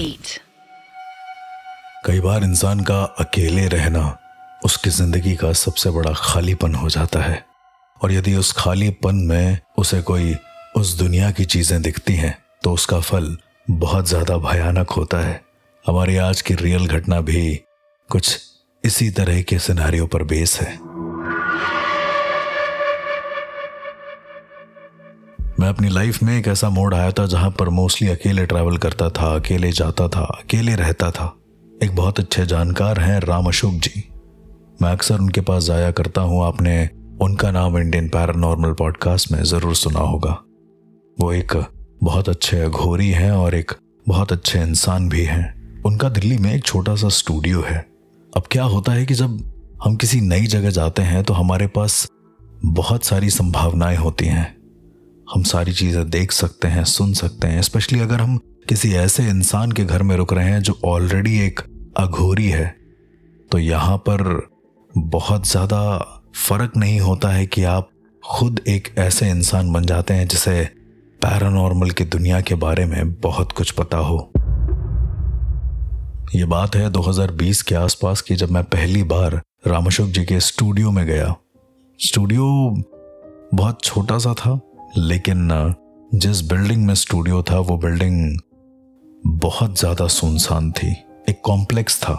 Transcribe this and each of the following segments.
8. कई बार इंसान का अकेले रहना उसकी जिंदगी का सबसे बड़ा खालीपन हो जाता है, और यदि उस खालीपन में उसे कोई उस दुनिया की चीजें दिखती हैं तो उसका फल बहुत ज्यादा भयानक होता है। हमारी आज की रियल घटना भी कुछ इसी तरह के सिनेरियो पर बेस है। मैं अपनी लाइफ में एक ऐसा मोड़ आया था जहां पर मोस्टली अकेले ट्रैवल करता था, अकेले जाता था, अकेले रहता था। एक बहुत अच्छे जानकार हैं राम अशोक जी। मैं अक्सर उनके पास जाया करता हूं। आपने उनका नाम इंडियन पैरानॉर्मल पॉडकास्ट में जरूर सुना होगा। वो एक बहुत अच्छे अघोरी हैं और एक बहुत अच्छे इंसान भी हैं। उनका दिल्ली में एक छोटा सा स्टूडियो है। अब क्या होता है कि जब हम किसी नई जगह जाते हैं तो हमारे पास बहुत सारी संभावनाएं होती हैं। हम सारी चीजें देख सकते हैं, सुन सकते हैं, स्पेशली अगर हम किसी ऐसे इंसान के घर में रुक रहे हैं जो ऑलरेडी एक अघोरी है। तो यहाँ पर बहुत ज़्यादा फर्क नहीं होता है कि आप खुद एक ऐसे इंसान बन जाते हैं जिसे पैरानॉर्मल की दुनिया के बारे में बहुत कुछ पता हो। ये बात है 2020 के आसपास की, जब मैं पहली बार राम अशोक जी के स्टूडियो में गया। स्टूडियो बहुत छोटा सा था, लेकिन जिस बिल्डिंग में स्टूडियो था वो बिल्डिंग बहुत ज़्यादा सुनसान थी। एक कॉम्प्लेक्स था,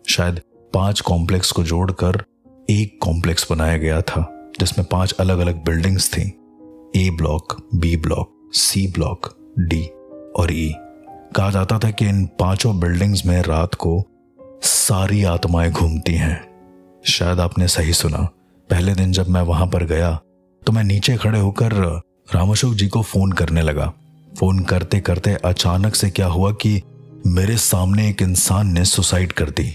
शायद 5 कॉम्प्लेक्स को जोड़कर एक कॉम्प्लेक्स बनाया गया था जिसमें 5 अलग अलग बिल्डिंग्स थी। A block, B block, C block, D और ई। कहा जाता था कि इन 5 बिल्डिंग्स में रात को सारी आत्माएं घूमती हैं। शायद आपने सही सुना। पहले दिन जब मैं वहां पर गया तो मैं नीचे खड़े होकर राम अशोक जी को फोन करने लगा। फोन करते करते अचानक से क्या हुआ कि मेरे सामने एक इंसान ने सुसाइड कर दी।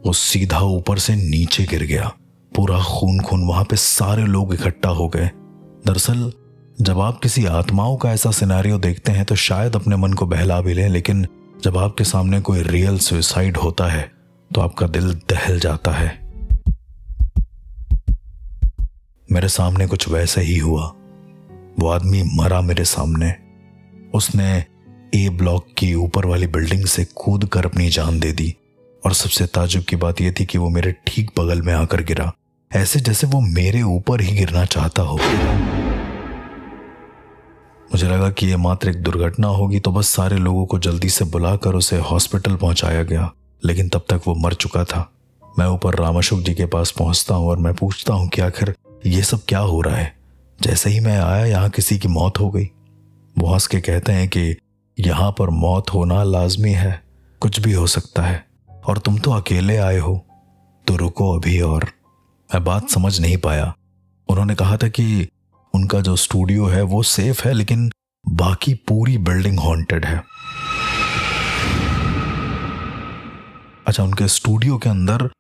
वो सीधा ऊपर से नीचे गिर गया, पूरा खून खून। वहां पे सारे लोग इकट्ठा हो गए। दरअसल जब आप किसी आत्माओं का ऐसा सिनेरियो देखते हैं तो शायद अपने मन को बहला भी लें, लेकिन जब आपके सामने कोई रियल सुसाइड होता है तो आपका दिल दहल जाता है। मेरे सामने कुछ वैसा ही हुआ। वो आदमी मरा मेरे सामने। उसने ए ब्लॉक की ऊपर वाली बिल्डिंग से कूद कर अपनी जान दे दी, और सबसे ताज्जुब की बात यह थी कि वो मेरे ठीक बगल में आकर गिरा, ऐसे जैसे वो मेरे ऊपर ही गिरना चाहता हो। मुझे लगा कि यह मात्र एक दुर्घटना होगी, तो बस सारे लोगों को जल्दी से बुलाकर उसे हॉस्पिटल पहुंचाया गया, लेकिन तब तक वो मर चुका था। मैं ऊपर राम अशोक जी के पास पहुंचता हूं और मैं पूछता हूं कि आखिर ये सब क्या हो रहा है। जैसे ही मैं आया यहाँ किसी की मौत हो गई। वो हंस के कहते हैं कि यहाँ पर मौत होना लाजमी है, कुछ भी हो सकता है, और तुम तो अकेले आए हो, तो रुको अभी। और मैं बात समझ नहीं पाया। उन्होंने कहा था कि उनका जो स्टूडियो है वो सेफ है, लेकिन बाकी पूरी बिल्डिंग हॉन्टेड है। अच्छा, उनके स्टूडियो के अंदर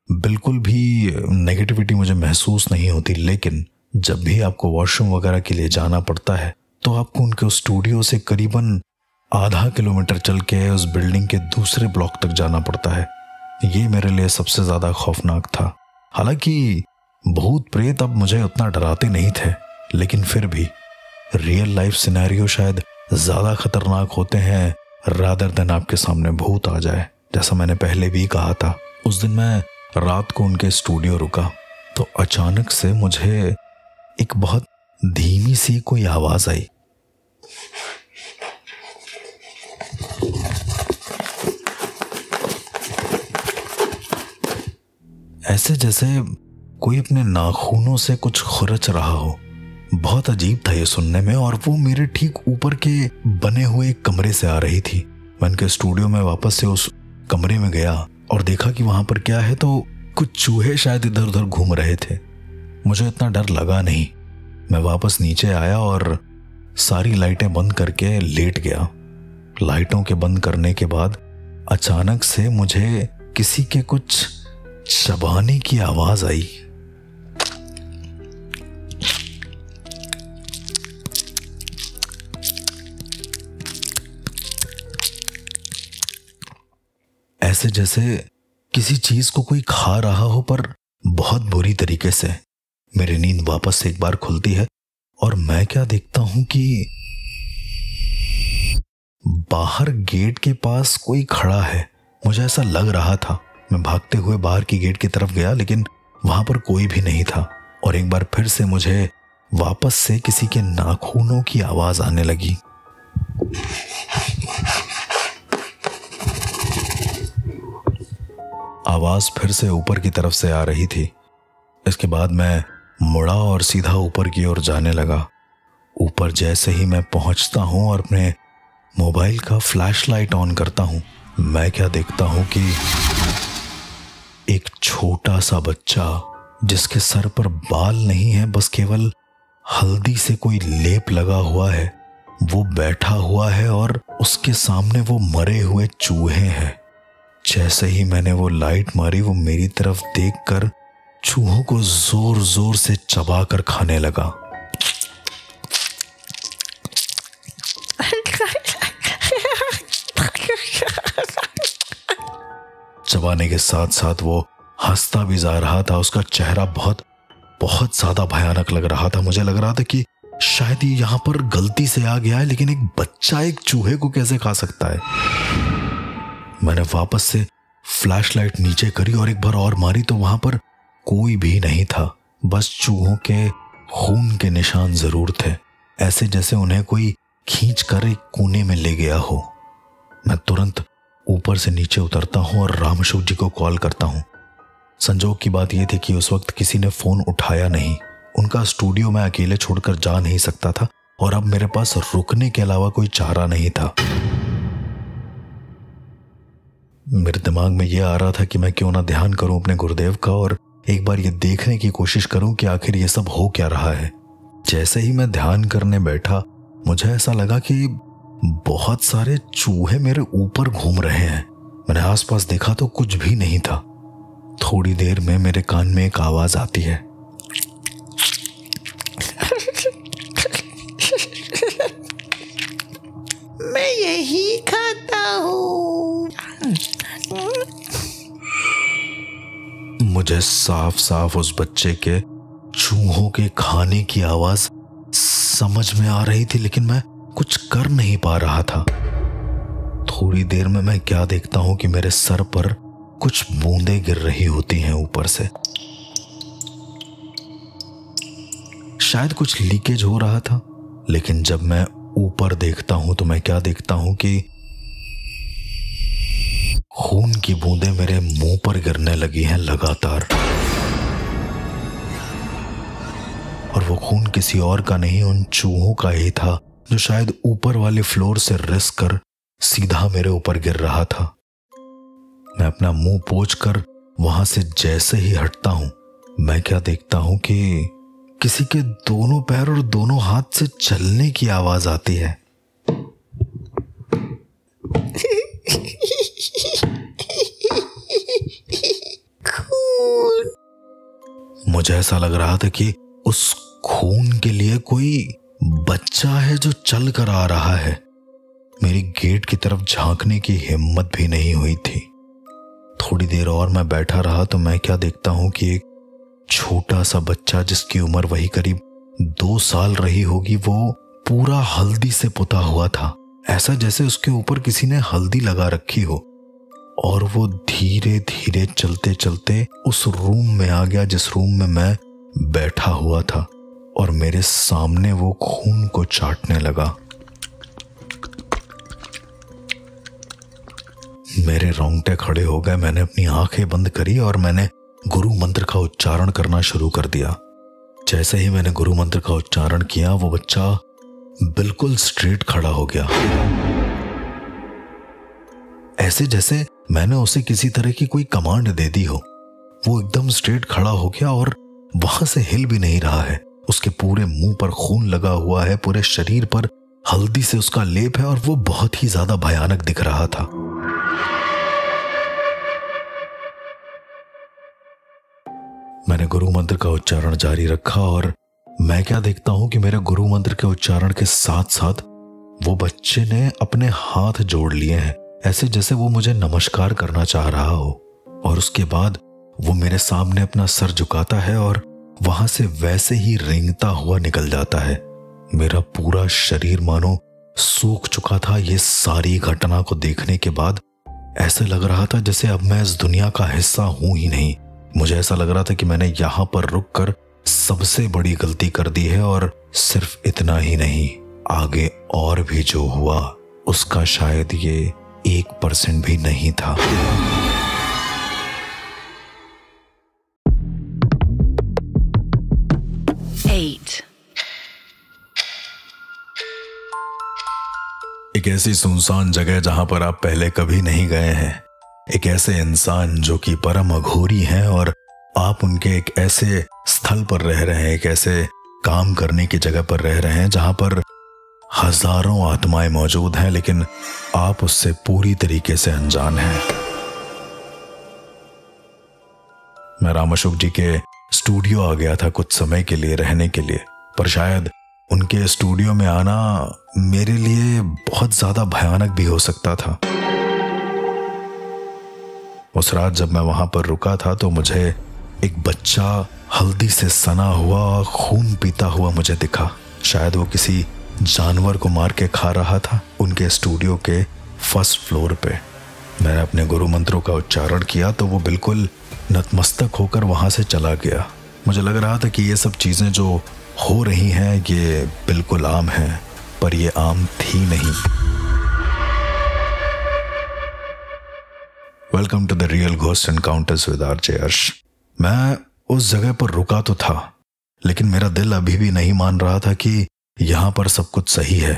बिल्कुल भी नेगेटिविटी मुझे महसूस नहीं होती, लेकिन जब भी आपको वॉशरूम वगैरह के लिए जाना पड़ता है तो आपको उनके स्टूडियो से करीबन आधा किलोमीटर चल के उस बिल्डिंग के दूसरे ब्लॉक तक जाना पड़ता है। ये मेरे लिए सबसे ज्यादा खौफनाक था। हालांकि भूत प्रेत अब मुझे उतना डराते नहीं थे, लेकिन फिर भी रियल लाइफ सिनेरियो शायद ज्यादा खतरनाक होते हैं रादर देन आपके सामने भूत आ जाए। जैसा मैंने पहले भी कहा था, उस दिन मैं रात को उनके स्टूडियो रुका तो अचानक से मुझे एक बहुत धीमी सी कोई आवाज आई। ऐसे जैसे कोई अपने नाखूनों से कुछ खुरच रहा हो। बहुत अजीब था ये सुनने में, और वो मेरे ठीक ऊपर के बने हुए कमरे से आ रही थी। मैं उनके स्टूडियो में वापस से उस कमरे में गया और देखा कि वहां पर क्या है, तो कुछ चूहे शायद इधर उधर घूम रहे थे। मुझे इतना डर लगा नहीं। मैं वापस नीचे आया और सारी लाइटें बंद करके लेट गया। लाइटों के बंद करने के बाद अचानक से मुझे किसी के कुछ चबाने की आवाज आई। ऐसे जैसे किसी चीज को कोई खा रहा हो, पर बहुत बुरी तरीके से। मेरी नींद वापस से एक बार खुलती है और मैं क्या देखता हूं कि बाहर गेट के पास कोई खड़ा है, मुझे ऐसा लग रहा था। मैं भागते हुए बाहर की गेट की तरफ गया, लेकिन वहां पर कोई भी नहीं था। और एक बार फिर से मुझे वापस से किसी के नाखूनों की आवाज आने लगी। आवाज फिर से ऊपर की तरफ से आ रही थी। इसके बाद मैं मुड़ा और सीधा ऊपर की ओर जाने लगा। ऊपर जैसे ही मैं पहुंचता हूं और अपने मोबाइल का फ्लैशलाइट ऑन करता हूं, मैं क्या देखता हूं कि एक छोटा सा बच्चा जिसके सर पर बाल नहीं है, बस केवल हल्दी से कोई लेप लगा हुआ है, वो बैठा हुआ है और उसके सामने वो मरे हुए चूहे हैं। जैसे ही मैंने वो लाइट मारी, वो मेरी तरफ देखकर चूहों को जोर जोर से चबा कर खाने लगा। चबाने के साथ साथ वो हंसता भी जा रहा था। उसका चेहरा बहुत बहुत ज्यादा भयानक लग रहा था। मुझे लग रहा था कि शायद ये यहाँ पर गलती से आ गया है, लेकिन एक बच्चा एक चूहे को कैसे खा सकता है। मैंने वापस से फ्लैशलाइट नीचे करी और एक बार और मारी तो वहां पर कोई भी नहीं था, बस चूहों के खून के निशान जरूर थे, ऐसे जैसे उन्हें कोई खींच कर एक कोने में ले गया हो। मैं तुरंत ऊपर से नीचे उतरता हूं और राम अशोक जी को कॉल करता हूं। संजोग की बात यह थी कि उस वक्त किसी ने फोन उठाया नहीं। उनका स्टूडियो मैं अकेले छोड़कर जा नहीं सकता था और अब मेरे पास रुकने के अलावा कोई चारा नहीं था। मेरे दिमाग में यह आ रहा था कि मैं क्यों ना ध्यान करूं अपने गुरुदेव का और एक बार ये देखने की कोशिश करूं कि आखिर ये सब हो क्या रहा है। जैसे ही मैं ध्यान करने बैठा, मुझे ऐसा लगा कि बहुत सारे चूहे मेरे ऊपर घूम रहे हैं। मैंने आसपास देखा तो कुछ भी नहीं था। थोड़ी देर में मेरे कान में एक आवाज आती है, मैं यही खाता हूँ। मुझे साफ साफ उस बच्चे के चूहों के खाने की आवाज समझ में आ रही थी, लेकिन मैं कुछ कर नहीं पा रहा था। थोड़ी देर में मैं क्या देखता हूं कि मेरे सर पर कुछ बूंदें गिर रही होती हैं ऊपर से। शायद कुछ लीकेज हो रहा था, लेकिन जब मैं ऊपर देखता हूं तो मैं क्या देखता हूं कि खून की बूंदें मेरे मुंह पर गिरने लगी हैं लगातार। और वो खून किसी और का नहीं, उन चूहों का ही था जो शायद ऊपर वाले फ्लोर से रिस कर सीधा मेरे ऊपर गिर रहा था। मैं अपना मुंह पोंछकर वहां से जैसे ही हटता हूं, मैं क्या देखता हूं कि किसी के दोनों पैर और दोनों हाथ से चलने की आवाज आती है। खून। मुझे ऐसा लग रहा था कि उस खून के लिए कोई बच्चा है जो चल कर आ रहा है। मेरी गेट की तरफ झांकने की हिम्मत भी नहीं हुई थी। थोड़ी देर और मैं बैठा रहा तो मैं क्या देखता हूं कि एक छोटा सा बच्चा जिसकी उम्र वही करीब 2 साल रही होगी, वो पूरा हल्दी से पुता हुआ था, ऐसा जैसे उसके ऊपर किसी ने हल्दी लगा रखी हो। और वो धीरे धीरे चलते चलते उस रूम में आ गया जिस रूम में मैं बैठा हुआ था, और मेरे सामने वो खून को चाटने लगा। मेरे रोंगटे खड़े हो गए। मैंने अपनी आंखें बंद करी और मैंने गुरु मंत्र का उच्चारण करना शुरू कर दिया। जैसे ही मैंने गुरु मंत्र का उच्चारण किया, वो बच्चा बिल्कुल स्ट्रेट खड़ा हो गया, ऐसे जैसे मैंने उसे किसी तरह की कोई कमांड दे दी हो। वो एकदम स्ट्रेट खड़ा हो गया और वहां से हिल भी नहीं रहा है। उसके पूरे मुंह पर खून लगा हुआ है, पूरे शरीर पर हल्दी से उसका लेप है और वो बहुत ही ज्यादा भयानक दिख रहा था। मैंने गुरु मंत्र का उच्चारण जारी रखा और मैं क्या देखता हूं कि मेरे गुरु मंत्र के उच्चारण के साथ साथ वो बच्चे ने अपने हाथ जोड़ लिए हैं, ऐसे जैसे वो मुझे नमस्कार करना चाह रहा हो। और उसके बाद वो मेरे सामने अपना सर झुकाता है और वहां से वैसे ही रेंगता हुआ निकल जाता है। मेरा पूरा शरीर मानो सूख चुका था। ये सारी घटना को देखने के बाद ऐसे लग रहा था जैसे अब मैं इस दुनिया का हिस्सा हूं ही नहीं। मुझे ऐसा लग रहा था कि मैंने यहां पर रुककर सबसे बड़ी गलती कर दी है, और सिर्फ इतना ही नहीं, आगे और भी जो हुआ उसका शायद ये 1% भी नहीं था। एक ऐसी सुनसान जगह जहां पर आप पहले कभी नहीं गए हैं, एक ऐसे इंसान जो कि परम अघोरी हैं, और आप उनके एक ऐसे स्थल पर रह रहे हैं, एक ऐसे काम करने की जगह पर रह रहे हैं जहां पर हजारों आत्माएं मौजूद हैं, लेकिन आप उससे पूरी तरीके से अनजान हैं। मैं राम अशोक जी के स्टूडियो आ गया था कुछ समय के लिए रहने के लिए, पर शायद उनके स्टूडियो में आना मेरे लिए बहुत ज्यादा भयानक भी हो सकता था। उस रात जब मैं वहां पर रुका था तो मुझे एक बच्चा हल्दी से सना हुआ खून पीता हुआ मुझे दिखा। शायद वो किसी जानवर को मार के खा रहा था उनके स्टूडियो के फर्स्ट फ्लोर पे। मैंने अपने गुरु मंत्रों का उच्चारण किया तो वो बिल्कुल नतमस्तक होकर वहां से चला गया। मुझे लग रहा था कि ये सब चीजें जो हो रही हैं ये बिल्कुल आम हैं, पर ये आम थी नहीं। Welcome to the real ghost encounters with RJ Arsh. मैं उस जगह पर रुका तो था, लेकिन मेरा दिल अभी भी नहीं मान रहा था कि यहां पर सब कुछ सही है।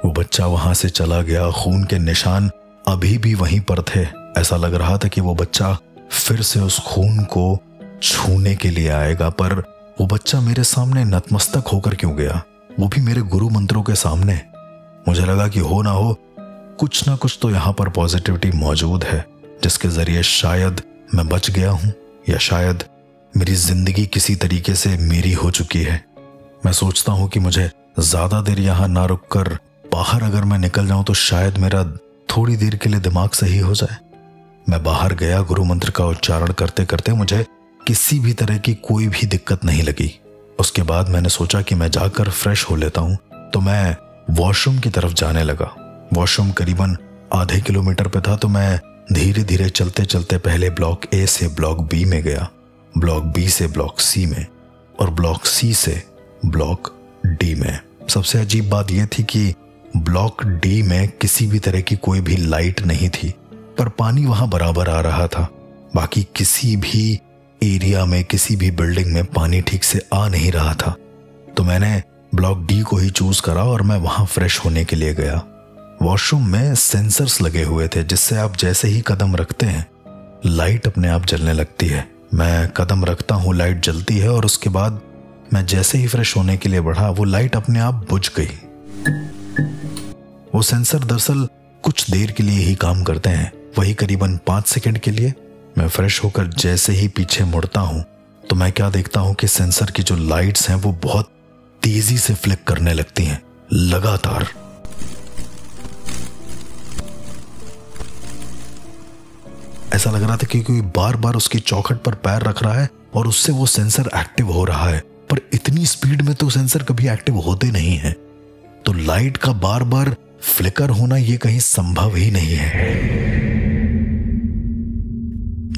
वो बच्चा वहां से चला गया, खून के निशान अभी भी वहीं पर थे। ऐसा लग रहा था कि वो बच्चा फिर से उस खून को छूने के लिए आएगा, पर वो बच्चा मेरे सामने नतमस्तक होकर क्यों गया, वो भी मेरे गुरु मंत्रों के सामने। मुझे लगा कि हो ना हो कुछ ना कुछ तो यहाँ पर पॉजिटिविटी मौजूद है, जिसके जरिए शायद मैं बच गया हूं, या शायद मेरी जिंदगी किसी तरीके से मेरी हो चुकी है। मैं सोचता हूं कि मुझे ज्यादा देर यहाँ ना रुककर बाहर अगर मैं निकल जाऊं तो शायद मेरा थोड़ी देर के लिए दिमाग सही हो जाए। मैं बाहर गया, गुरु मंत्र का उच्चारण करते करते मुझे किसी भी तरह की कोई भी दिक्कत नहीं लगी। उसके बाद मैंने सोचा कि मैं जाकर फ्रेश हो लेता हूं, तो मैं वॉशरूम की तरफ जाने लगा। वॉशरूम करीबन आधे किलोमीटर पे था, तो मैं धीरे धीरे चलते चलते पहले ब्लॉक ए से ब्लॉक बी में गया, ब्लॉक बी से ब्लॉक सी में, और ब्लॉक सी से ब्लॉक डी में। सबसे अजीब बात यह थी कि ब्लॉक डी में किसी भी तरह की कोई भी लाइट नहीं थी, पर पानी वहां बराबर आ रहा था। बाकी किसी भी एरिया में, किसी भी बिल्डिंग में पानी ठीक से आ नहीं रहा था। तो मैंने ब्लॉक डी को ही चूज करा और मैं वहां फ्रेश होने के लिए गया। वॉशरूम में सेंसर्स लगे हुए थे, जिससे आप जैसे ही कदम रखते हैं लाइट अपने आप जलने लगती है। मैं कदम रखता हूं, लाइट जलती है, और उसके बाद मैं जैसे ही फ्रेश होने के लिए बढ़ा वो लाइट अपने आप बुझ गई। वो सेंसर दरअसल कुछ देर के लिए ही काम करते हैं, वही करीबन 5 सेकंड के लिए। मैं फ्रेश होकर जैसे ही पीछे मुड़ता हूं तो मैं क्या देखता हूं कि सेंसर की जो लाइट्स हैं वो बहुत तेजी से फ्लिक करने लगती हैं, लगातार। ऐसा लग रहा था कि कोई बार बार उसकी चौखट पर पैर रख रहा है और उससे वो सेंसर एक्टिव हो रहा है, पर इतनी स्पीड में तो सेंसर कभी एक्टिव होते नहीं है। तो लाइट का बार बार फ्लिकर होना ये कहीं संभव ही नहीं है।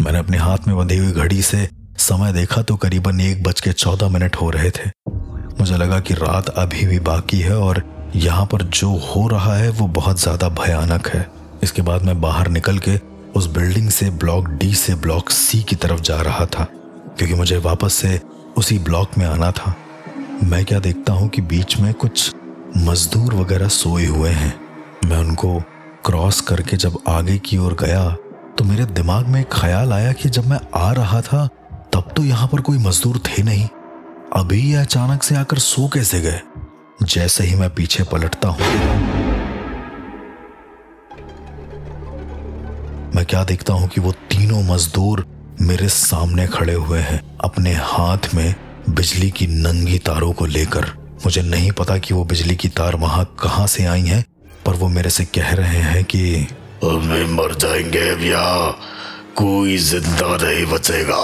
मैंने अपने हाथ में बंधी हुई घड़ी से समय देखा तो करीबन 1:14 हो रहे थे। मुझे लगा कि रात अभी भी बाकी है और यहाँ पर जो हो रहा है वो बहुत ज्यादा भयानक है। इसके बाद मैं बाहर निकल के उस बिल्डिंग से ब्लॉक डी से ब्लॉक सी की तरफ जा रहा था, क्योंकि मुझे वापस से उसी ब्लॉक में आना था। मैं क्या देखता हूँ कि बीच में कुछ मजदूर वगैरह सोए हुए हैं। मैं उनको क्रॉस करके जब आगे की ओर गया तो मेरे दिमाग में एक ख्याल आया कि जब मैं आ रहा था तब तो यहाँ पर कोई मजदूर थे नहीं, अभी ये अचानक से आकर सो कैसे गए। जैसे ही मैं पीछे पलटता हूं मैं क्या देखता हूं कि वो तीनों मजदूर मेरे सामने खड़े हुए हैं, अपने हाथ में बिजली की नंगी तारों को लेकर। मुझे नहीं पता कि वो बिजली की तार वहां कहां से आई हैं, पर वो मेरे से कह रहे हैं कि हमें मर जाएंगे भैया, कोई जिंदा नहीं बचेगा,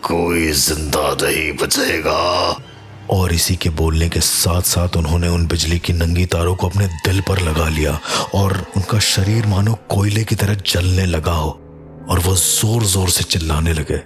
कोई जिंदा नहीं बचेगा। और इसी के बोलने के साथ साथ उन्होंने उन बिजली की नंगी तारों को अपने दिल पर लगा लिया और उनका शरीर मानो कोयले की तरह जलने लगा हो और वो जोर जोर से चिल्लाने लगे।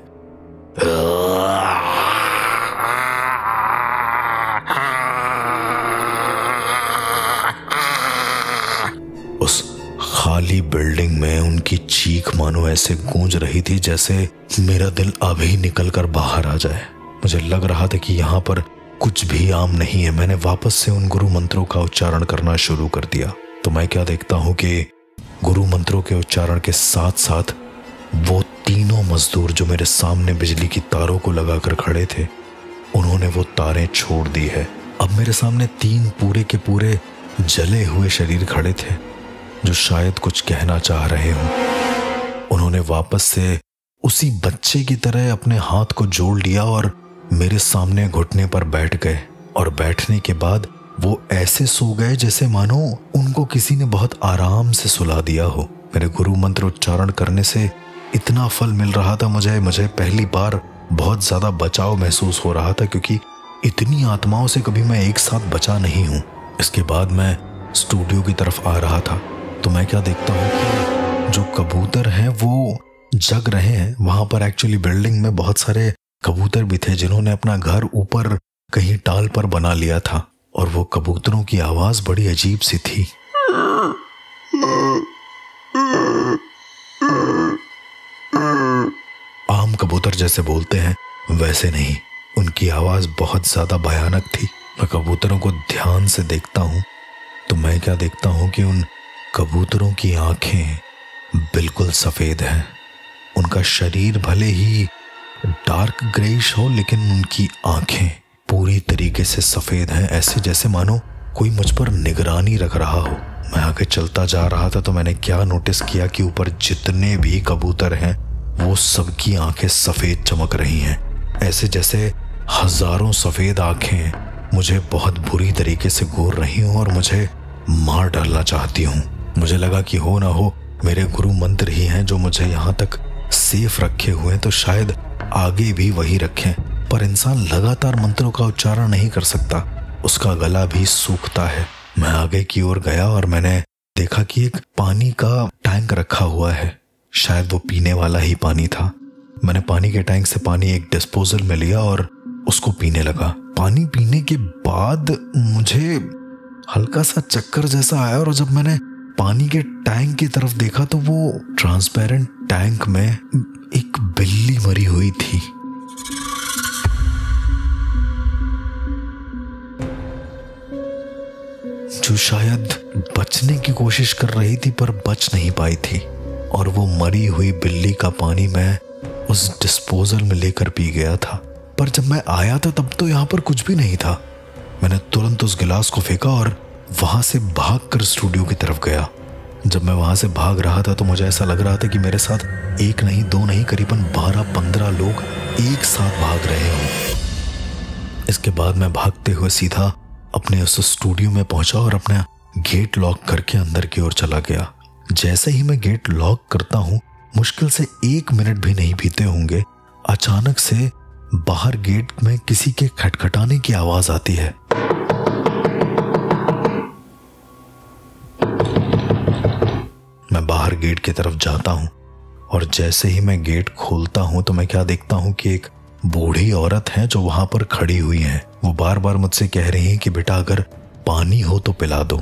उस खाली बिल्डिंग में उनकी चीख मानो ऐसे गूंज रही थी जैसे मेरा दिल अभी निकलकर बाहर आ जाए। मुझे लग रहा था कि यहाँ पर कुछ भी आम नहीं है। मैंने वापस से उन गुरु मंत्रों का उच्चारण करना शुरू कर दिया तो मैं क्या देखता हूँ कि गुरु मंत्रों के उच्चारण के साथ साथ वो तीनों मजदूर जो मेरे सामने बिजली की तारों को लगाकर खड़े थे, उन्होंने वो तारें छोड़ दी है। अब मेरे सामने 3 पूरे के पूरे जले हुए शरीर खड़े थे जो शायद कुछ कहना चाह रहे हों। उन्होंने वापस से उसी बच्चे की तरह अपने हाथ को जोड़ लिया और मेरे सामने घुटने पर बैठ गए और बैठने के बाद वो ऐसे सो गए जैसे मानो उनको किसी ने बहुत आराम से सुला दिया हो। मेरे गुरु मंत्र उच्चारण करने से इतना फल मिल रहा था मुझे पहली बार बहुत ज्यादा बचाव महसूस हो रहा था, क्योंकि इतनी आत्माओं से कभी मैं एक साथ बचा नहीं हूं। इसके बाद मैं स्टूडियो की तरफ आ रहा था तो मैं क्या देखता हूँ कि जो कबूतर हैं वो जग रहे हैं। वहां पर एक्चुअली बिल्डिंग में बहुत सारे कबूतर भी थे जिन्होंने अपना घर ऊपर कहीं टाल पर बना लिया था और वो कबूतरों की आवाज बड़ी अजीब सी थी। आम कबूतर जैसे बोलते हैं वैसे नहीं, उनकी आवाज बहुत ज्यादा भयानक थी। मैं कबूतरों को ध्यान से देखता हूं तो मैं क्या देखता हूं कि उन कबूतरों की आंखें बिल्कुल सफेद हैं। उनका शरीर भले ही डार्क ग्रेइश हो लेकिन उनकी आंखें पूरी तरीके से सफेद हैं, ऐसे जैसे मानो कोई मुझ पर निगरानी रख रहा हो। मैं आगे चलता जा रहा था तो मैंने क्या नोटिस किया कि ऊपर जितने भी कबूतर हैं वो सबकी आंखें सफेद चमक रही हैं, ऐसे जैसे हजारों सफेद आंखें मुझे बहुत बुरी तरीके से घूर रही हूं और मुझे मार डालना चाहती हूं। मुझे लगा कि हो ना हो मेरे गुरु मंत्र ही हैं जो मुझे यहाँ तक सेफ रखे हुए, तो शायद आगे भी वही रखें। पर इंसान लगातार मंत्रों का उच्चारण नहीं कर सकता, उसका गला भी सूखता है। मैं आगे की ओर गया और मैंने देखा कि एक पानी का टैंक रखा हुआ है, शायद वो पीने वाला ही पानी था। मैंने पानी के टैंक से पानी एक डिस्पोजल में लिया और उसको पीने लगा। पानी पीने के बाद मुझे हल्का सा चक्कर जैसा आया और जब मैंने पानी के टैंक की तरफ देखा तो वो ट्रांसपेरेंट टैंक में एक बिल्ली मरी हुई थी। जो शायद बचने की कोशिश कर रही थी पर बच नहीं पाई थी, और वो मरी हुई बिल्ली का पानी मैं उस डिस्पोजल में लेकर पी गया था। पर जब मैं आया था तब तो यहाँ पर कुछ भी नहीं था। मैंने तुरंत उस गिलास को फेंका और वहां से भागकर स्टूडियो की तरफ गया। जब मैं वहां से भाग रहा था तो मुझे ऐसा लग रहा था कि मेरे साथ 1 नहीं 2 नहीं करीबन 12-15 लोग एक साथ भाग रहे हों। इसके बाद मैं भागते हुए सीधा अपने उस स्टूडियो में पहुंचा और अपना गेट लॉक करके अंदर की ओर चला गया। जैसे ही मैं गेट लॉक करता हूं, मुश्किल से 1 मिनट भी नहीं बीते होंगे, अचानक से बाहर गेट में किसी के खटखटाने की आवाज आती है। मैं बाहर गेट की तरफ जाता हूं और जैसे ही मैं गेट खोलता हूं तो मैं क्या देखता हूं कि एक बूढ़ी औरत है जो वहां पर खड़ी हुई है। वो बार बार मुझसे कह रही है कि बेटा अगर पानी हो तो पिला दो।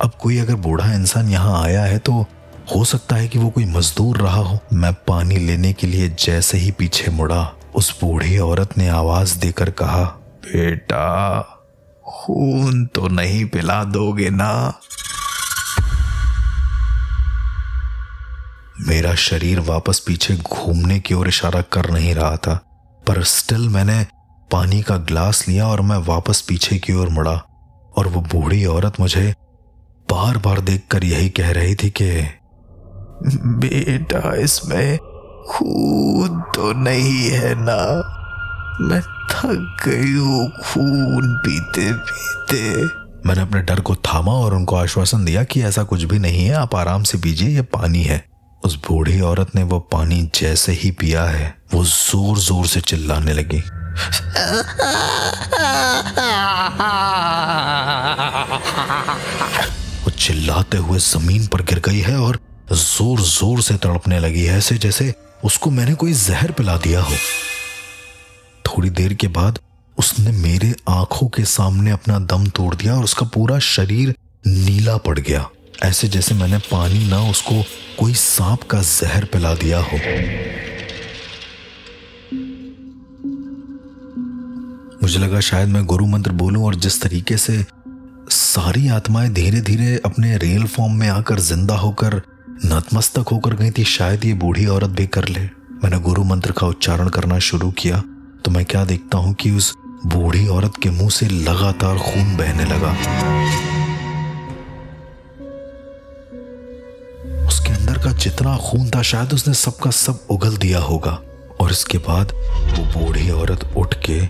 अब कोई अगर बूढ़ा इंसान यहाँ आया है तो हो सकता है कि वो कोई मजदूर रहा हो। मैं पानी लेने के लिए जैसे ही पीछे मुड़ा, उस बूढ़ी औरत ने आवाज देकर कहा, बेटा खून तो नहीं पिला दोगे ना? मेरा शरीर वापस पीछे घूमने की ओर इशारा कर नहीं रहा था, पर स्टिल मैंने पानी का ग्लास लिया और मैं वापस पीछे की ओर मुड़ा और वो बूढ़ी औरत मुझे बार बार देखकर यही कह रही थी कि बेटा इसमें खून तो नहीं है ना? मैं थक गई हूँ खून पीते पीते। मैंने अपने डर को थामा और उनको आश्वासन दिया कि ऐसा कुछ भी नहीं है, आप आराम से पीजिए, ये पानी है। उस बूढ़ी औरत ने वो पानी जैसे ही पिया है वो जोर जोर से चिल्लाने लगी। वो चिल्लाते हुए जमीन पर गिर गई है और जोर जोर से तड़पने लगी है, ऐसे जैसे उसको मैंने कोई जहर पिला दिया हो। थोड़ी देर के बाद उसने मेरे आंखों के सामने अपना दम तोड़ दिया और उसका पूरा शरीर नीला पड़ गया, ऐसे जैसे मैंने पानी ना उसको कोई सांप का जहर पिला दिया हो। मुझे लगा शायद मैं गुरु मंत्र बोलूं और जिस तरीके से सारी आत्माएं धीरे धीरे अपने रियल फॉर्म में आकर जिंदा होकर नतमस्तक होकर गई थी, शायद ये बूढ़ी औरत भी कर ले। मैंने गुरु मंत्र का उच्चारण करना शुरू किया तो मैं क्या देखता हूं कि उस बूढ़ी औरत के मुंह से लगातार खून बहने लगा। उसके अंदर का जितना खून था शायद उसने सबका सब उगल दिया होगा। और इसके बाद वो बूढ़ी औरत उठ के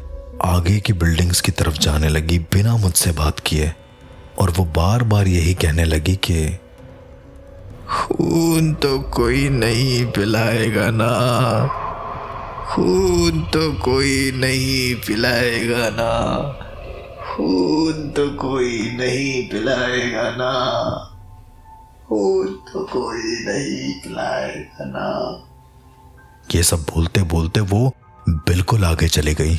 आगे की बिल्डिंग्स की तरफ जाने लगी बिना मुझसे बात किए, और वो बार बार यही कहने लगी कि खून तो कोई नहीं पिलाएगा ना, खून तो कोई नहीं पिलाएगा ना, खून तो कोई नहीं पिलाएगा ना, खून तो कोई नहीं पिलाएगा ना। ये सब बोलते बोलते वो बिल्कुल आगे चली गई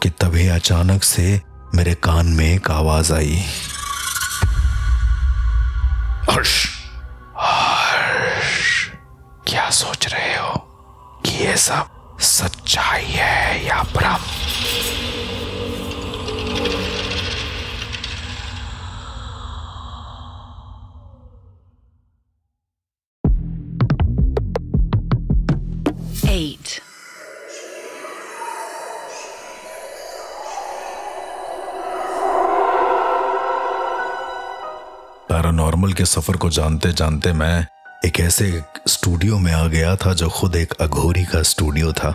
कि तभी अचानक से मेरे कान में एक आवाज आई। हर्ष, हर्ष, क्या सोच रहे हो कि ये सब सच्चाई है या भ्रम? पैरानॉर्मल के सफर को जानते जानते मैं एक ऐसे स्टूडियो में आ गया था जो खुद एक अघोरी का स्टूडियो था।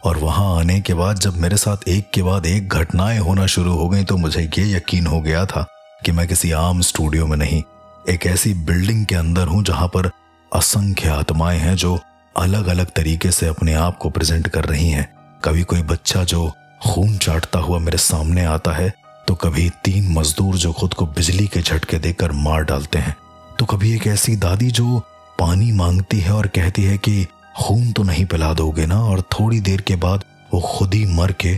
और वहां आने के बाद जब मेरे साथ एक के बाद एक घटनाएं होना शुरू हो गई तो मुझे ये यकीन हो गया था कि मैं किसी आम स्टूडियो में नहीं, एक ऐसी बिल्डिंग के अंदर हूं जहां पर असंख्य आत्माएं हैं जो अलग अलग तरीके से अपने आप को प्रेजेंट कर रही हैं। कभी कोई बच्चा जो खून चाटता हुआ मेरे सामने आता है, तो कभी 3 मजदूर जो खुद को बिजली के झटके देकर मार डालते हैं, तो कभी एक ऐसी दादी जो पानी मांगती है और कहती है कि खून तो नहीं पिला दोगे ना, और थोड़ी देर के बाद वो खुद ही मर के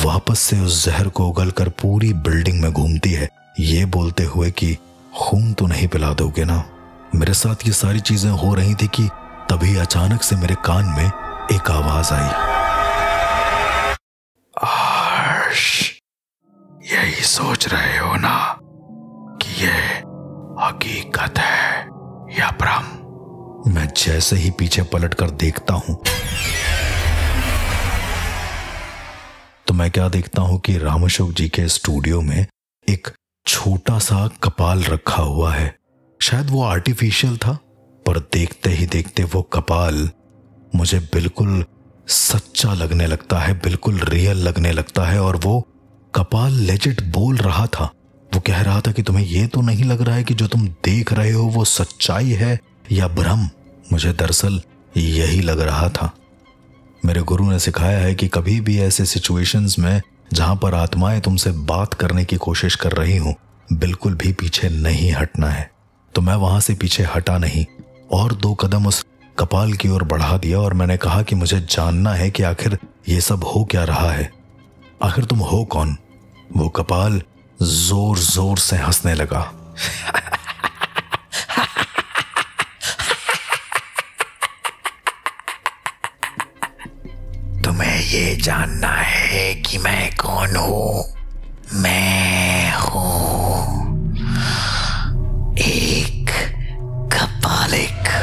वापस से उस जहर को उगलकर पूरी बिल्डिंग में घूमती है ये बोलते हुए कि खून तो नहीं पिला दोगे ना। मेरे साथ ये सारी चीजें हो रही थी कि तभी अचानक से मेरे कान में एक आवाज आई। हर्ष, यही सोच रहे हो ना कि ये हकीकत है या भ्रम? मैं जैसे ही पीछे पलटकर देखता हूं तो मैं क्या देखता हूं कि रामअशोक जी के स्टूडियो में एक छोटा सा कपाल रखा हुआ है। शायद वो आर्टिफिशियल था, पर देखते ही देखते वो कपाल मुझे बिल्कुल सच्चा लगने लगता है, बिल्कुल रियल लगने लगता है। और वो कपाल लेजिट बोल रहा था। वो कह रहा था कि तुम्हें ये तो नहीं लग रहा है कि जो तुम देख रहे हो वो सच्चाई है या भ्रम? मुझे दरअसल यही लग रहा था। मेरे गुरु ने सिखाया है कि कभी भी ऐसे सिचुएशंस में जहां पर आत्माएं तुमसे बात करने की कोशिश कर रही हूं, बिल्कुल भी पीछे नहीं हटना है। तो मैं वहां से पीछे हटा नहीं और 2 कदम उस कपाल की ओर बढ़ा दिया और मैंने कहा कि मुझे जानना है कि आखिर ये सब हो क्या रहा है, आखिर तुम हो कौन? वो कपाल जोर जोर से हंसने लगा। तुम्हें ये जानना है कि मैं कौन हूं? मैं हूं एक कपालिक।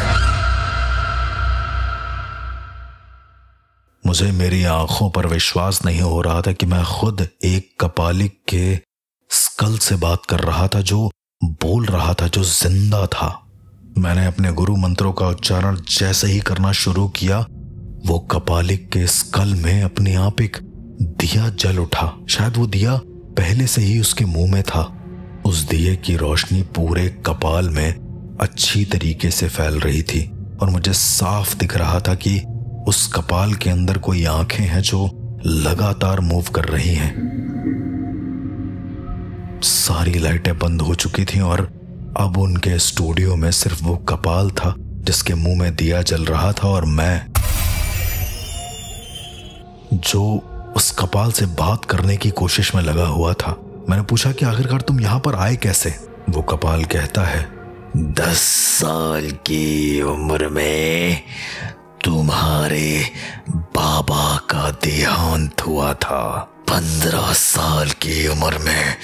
मुझे मेरी आंखों पर विश्वास नहीं हो रहा था कि मैं खुद एक कपालिक के स्कल से बात कर रहा था, जो बोल रहा था, जो जिंदा था। मैंने अपने गुरु मंत्रों का उच्चारण जैसे ही करना शुरू किया, वो कपालिक के स्कल में अपने आप एक दिया जल उठा। शायद वो दिया पहले से ही उसके मुंह में था। उस दिए की रोशनी पूरे कपाल में अच्छी तरीके से फैल रही थी। और मुझे साफ दिख रहा था कि उस कपाल के अंदर कोई आंखें हैं जो लगातार मूव कर रही हैं। सारी लाइटें बंद हो चुकी थीं और अब उनके स्टूडियो में सिर्फ वो कपाल था जिसके मुंह में दिया जल रहा था, और मैं जो उस कपाल से बात करने की कोशिश में लगा हुआ था। मैंने पूछा कि आखिरकार तुम यहां पर आए कैसे? वो कपाल कहता है, 10 साल की उम्र में तुम्हारे बाबा का देहांत हुआ था। 15 साल की उम्र में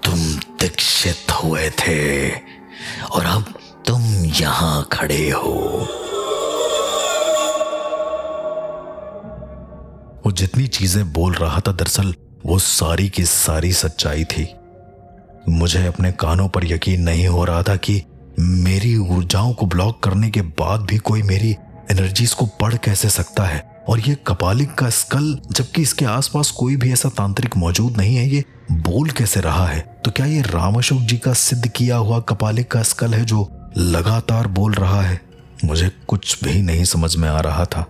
तुम दीक्षित हुए थे और अब तुम यहां खड़े हो। वो जितनी चीजें बोल रहा था दरअसल वो सारी की सारी सच्चाई थी। मुझे अपने कानों पर यकीन नहीं हो रहा था कि मेरी ऊर्जाओं को ब्लॉक करने के बाद भी कोई मेरी एनर्जीज को पढ़ कैसे सकता है। और ये कपालिक का स्कल, जबकि इसके आसपास कोई भी ऐसा तांत्रिक मौजूद नहीं है, ये बोल कैसे रहा है? तो क्या ये राम अशोक जी का सिद्ध किया हुआ कपालिक का स्कल है जो लगातार बोल रहा है? मुझे कुछ भी नहीं समझ में आ रहा था।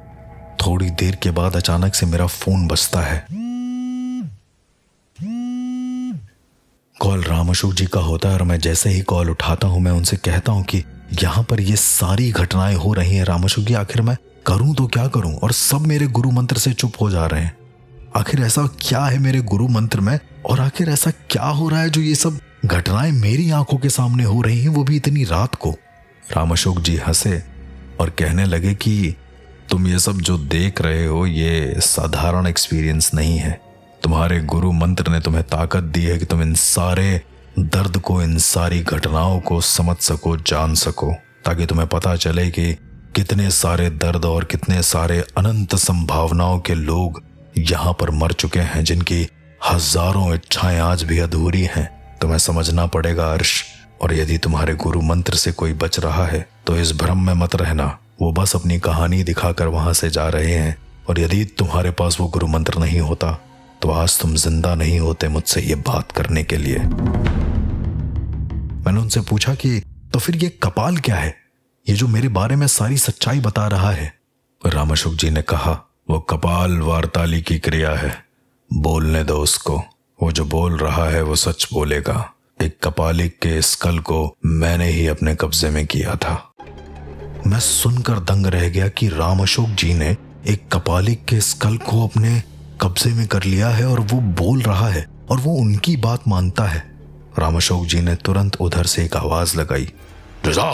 थोड़ी देर के बाद अचानक से मेरा फोन बजता है। कॉल राम अशोक जी का होता है और मैं जैसे ही कॉल उठाता हूं मैं उनसे कहता हूं कि यहां पर ये सारी घटनाएं हो रही हैं राम अशोक जी, आखिर मैं करूं तो क्या करूं? और सब मेरे गुरु मंत्र से चुप हो जा रहे हैं। आखिर ऐसा क्या है मेरे गुरु मंत्र में, और आखिर ऐसा क्या हो रहा है जो ये सब घटनाएं मेरी आंखों के सामने हो रही हैं, वो भी इतनी रात को? राम अशोक जी हंसे और कहने लगे कि तुम ये सब जो देख रहे हो ये साधारण एक्सपीरियंस नहीं है। तुम्हारे गुरु मंत्र ने तुम्हें ताकत दी है कि तुम इन सारे दर्द को, इन सारी घटनाओं को समझ सको, जान सको, ताकि तुम्हें पता चले कि कितने सारे दर्द और कितने सारे अनंत संभावनाओं के लोग यहाँ पर मर चुके हैं, जिनकी हजारों इच्छाएं आज भी अधूरी हैं। तुम्हें समझना पड़ेगा अर्श, और यदि तुम्हारे गुरु मंत्र से कोई बच रहा है तो इस भ्रम में मत रहना, वो बस अपनी कहानी दिखाकर वहां से जा रहे हैं। और यदि तुम्हारे पास वो गुरु मंत्र नहीं होता तो आज तुम जिंदा नहीं होते मुझसे ये बात करने के लिए। मैंने उनसे पूछा कि तो फिर ये कपाल क्या है, ये जो मेरे बारे में सारी सच्चाई बता रहा है? राम अशोक जी ने कहा, वो कपाल वार्ताली की क्रिया है, बोलने दो उसको। वो जो बोल रहा है वो सच बोलेगा। एक कपालिक के स्कल को मैंने ही अपने कब्जे में किया था। मैं सुनकर दंग रह गया कि राम अशोक जी ने एक कपालिक के स्कल को अपने कब्जे में कर लिया है और वो बोल रहा है और वो उनकी बात मानता है। राम अशोक जी ने तुरंत उधर से एक आवाज लगाई, रजा।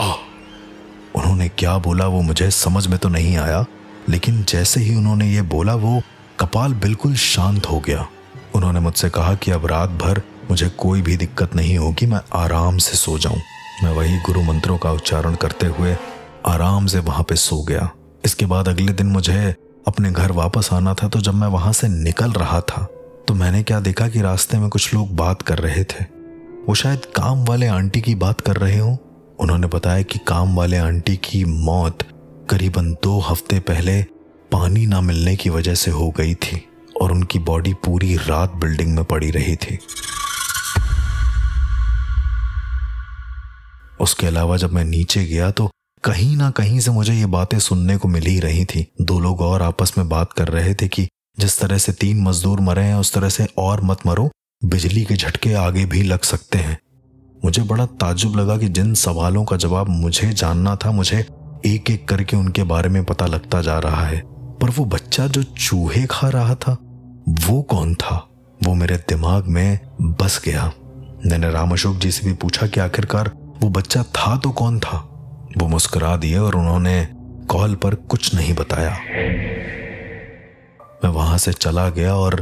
उन्होंने क्या बोला वो मुझे समझ में तो नहीं आया, लेकिन जैसे ही उन्होंने ये बोला वो कपाल बिल्कुल शांत हो गया। उन्होंने मुझसे कहा कि अब रात भर मुझे कोई भी दिक्कत नहीं होगी, मैं आराम से सो जाऊं। मैं वही गुरु मंत्रों का उच्चारण करते हुए आराम से वहां पे सो गया। इसके बाद अगले दिन मुझे अपने घर वापस आना था, तो जब मैं वहां से निकल रहा था तो मैंने क्या देखा कि रास्ते में कुछ लोग बात कर रहे थे। वो शायद काम वाले आंटी की बात कर रहे हों। उन्होंने बताया कि काम वाले आंटी की मौत करीबन 2 हफ्ते पहले पानी ना मिलने की वजह से हो गई थी और उनकी बॉडी पूरी रात बिल्डिंग में पड़ी रही थी। उसके अलावा जब मैं नीचे गया तो कहीं ना कहीं से मुझे ये बातें सुनने को मिल ही रही थी। 2 लोग और आपस में बात कर रहे थे कि जिस तरह से 3 मजदूर मरे हैं उस तरह से और मत मरो, बिजली के झटके आगे भी लग सकते हैं। मुझे बड़ा ताज्जुब लगा कि जिन सवालों का जवाब मुझे जानना था, मुझे एक एक करके उनके बारे में पता लगता जा रहा है। पर वो बच्चा जो चूहे खा रहा था वो कौन था, वो मेरे दिमाग में बस गया। मैंने राम अशोक जी से भी पूछा कि आखिरकार वो बच्चा था तो कौन था। वो मुस्कुरा दिए और उन्होंने कॉल पर कुछ नहीं बताया। मैं वहां से चला गया और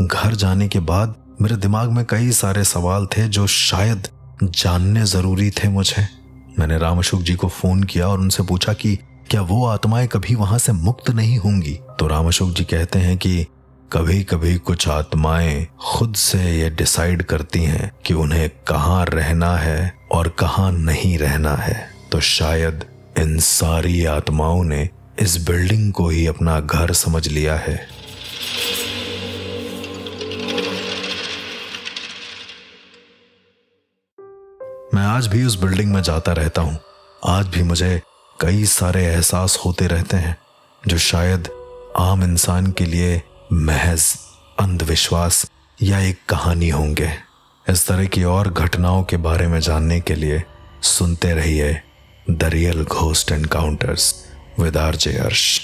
घर जाने के बाद मेरे दिमाग में कई सारे सवाल थे जो शायद जानने जरूरी थे मुझे। मैंने राम अशोक जी को फोन किया और उनसे पूछा कि क्या वो आत्माएं कभी वहां से मुक्त नहीं होंगी। तो राम अशोक जी कहते हैं कि कभी कभी कुछ आत्माएं खुद से ये डिसाइड करती हैं कि उन्हें कहाँ रहना है और कहाँ नहीं रहना है। तो शायद इन सारी आत्माओं ने इस बिल्डिंग को ही अपना घर समझ लिया है। मैं आज भी उस बिल्डिंग में जाता रहता हूं। आज भी मुझे कई सारे एहसास होते रहते हैं जो शायद आम इंसान के लिए महज अंधविश्वास या एक कहानी होंगे। इस तरह की और घटनाओं के बारे में जानने के लिए सुनते रहिए the real ghost encounters with RJ अर्श।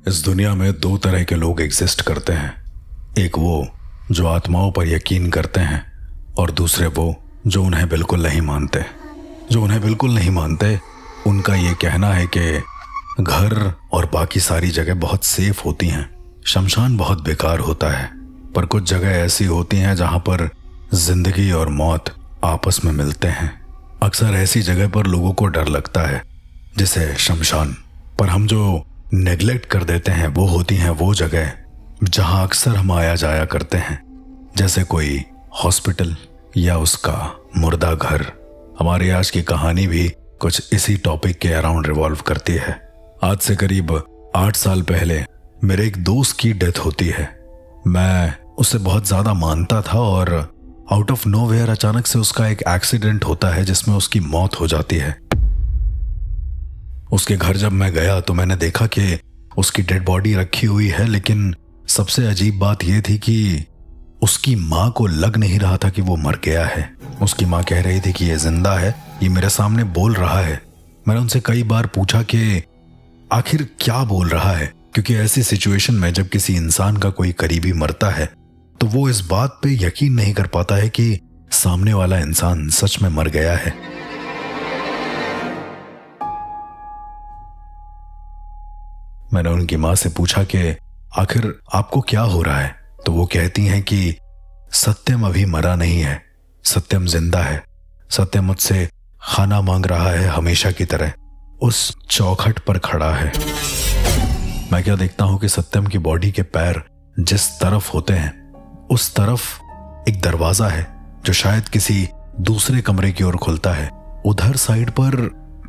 इस दुनिया में दो तरह के लोग एग्जिस्ट करते हैं। एक वो जो आत्माओं पर यकीन करते हैं और दूसरे वो जो उन्हें बिल्कुल नहीं मानते। जो उन्हें बिल्कुल नहीं मानते उनका ये कहना है कि घर और बाकी सारी जगह बहुत सेफ होती हैं, शमशान बहुत बेकार होता है, पर कुछ जगह ऐसी होती हैं जहां पर जिंदगी और मौत आपस में मिलते हैं। अक्सर ऐसी जगह पर लोगों को डर लगता है जैसे शमशान, पर हम जो नेग्लेक्ट कर देते हैं वो होती हैं वो जगह जहां अक्सर हम आया जाया करते हैं, जैसे कोई हॉस्पिटल या उसका मुर्दा घर। हमारी आज की कहानी भी कुछ इसी टॉपिक के अराउंड रिवॉल्व करती है। आज से करीब 8 साल पहले मेरे एक दोस्त की डेथ होती है। मैं उसे बहुत ज्यादा मानता था और आउट ऑफ नोवेयर अचानक से उसका एक एक्सीडेंट होता है जिसमें उसकी मौत हो जाती है। उसके घर जब मैं गया तो मैंने देखा कि उसकी डेड बॉडी रखी हुई है, लेकिन सबसे अजीब बात यह थी कि उसकी माँ को लग नहीं रहा था कि वो मर गया है। उसकी माँ कह रही थी कि ये जिंदा है, ये मेरे सामने बोल रहा है। मैंने उनसे कई बार पूछा कि आखिर क्या बोल रहा है, क्योंकि ऐसी सिचुएशन में जब किसी इंसान का कोई करीबी मरता है तो वो इस बात पे यकीन नहीं कर पाता है कि सामने वाला इंसान सच में मर गया है। मैंने उनकी माँ से पूछा कि आखिर आपको क्या हो रहा है, तो वो कहती हैं कि सत्यम अभी मरा नहीं है, सत्यम जिंदा है। सत्यम मुझसे खाना मांग रहा है, हमेशा की तरह उस चौखट पर खड़ा है। मैं क्या देखता हूं कि सत्यम की बॉडी के पैर जिस तरफ होते हैं उस तरफ एक दरवाजा है जो शायद किसी दूसरे कमरे की ओर खुलता है। उधर साइड पर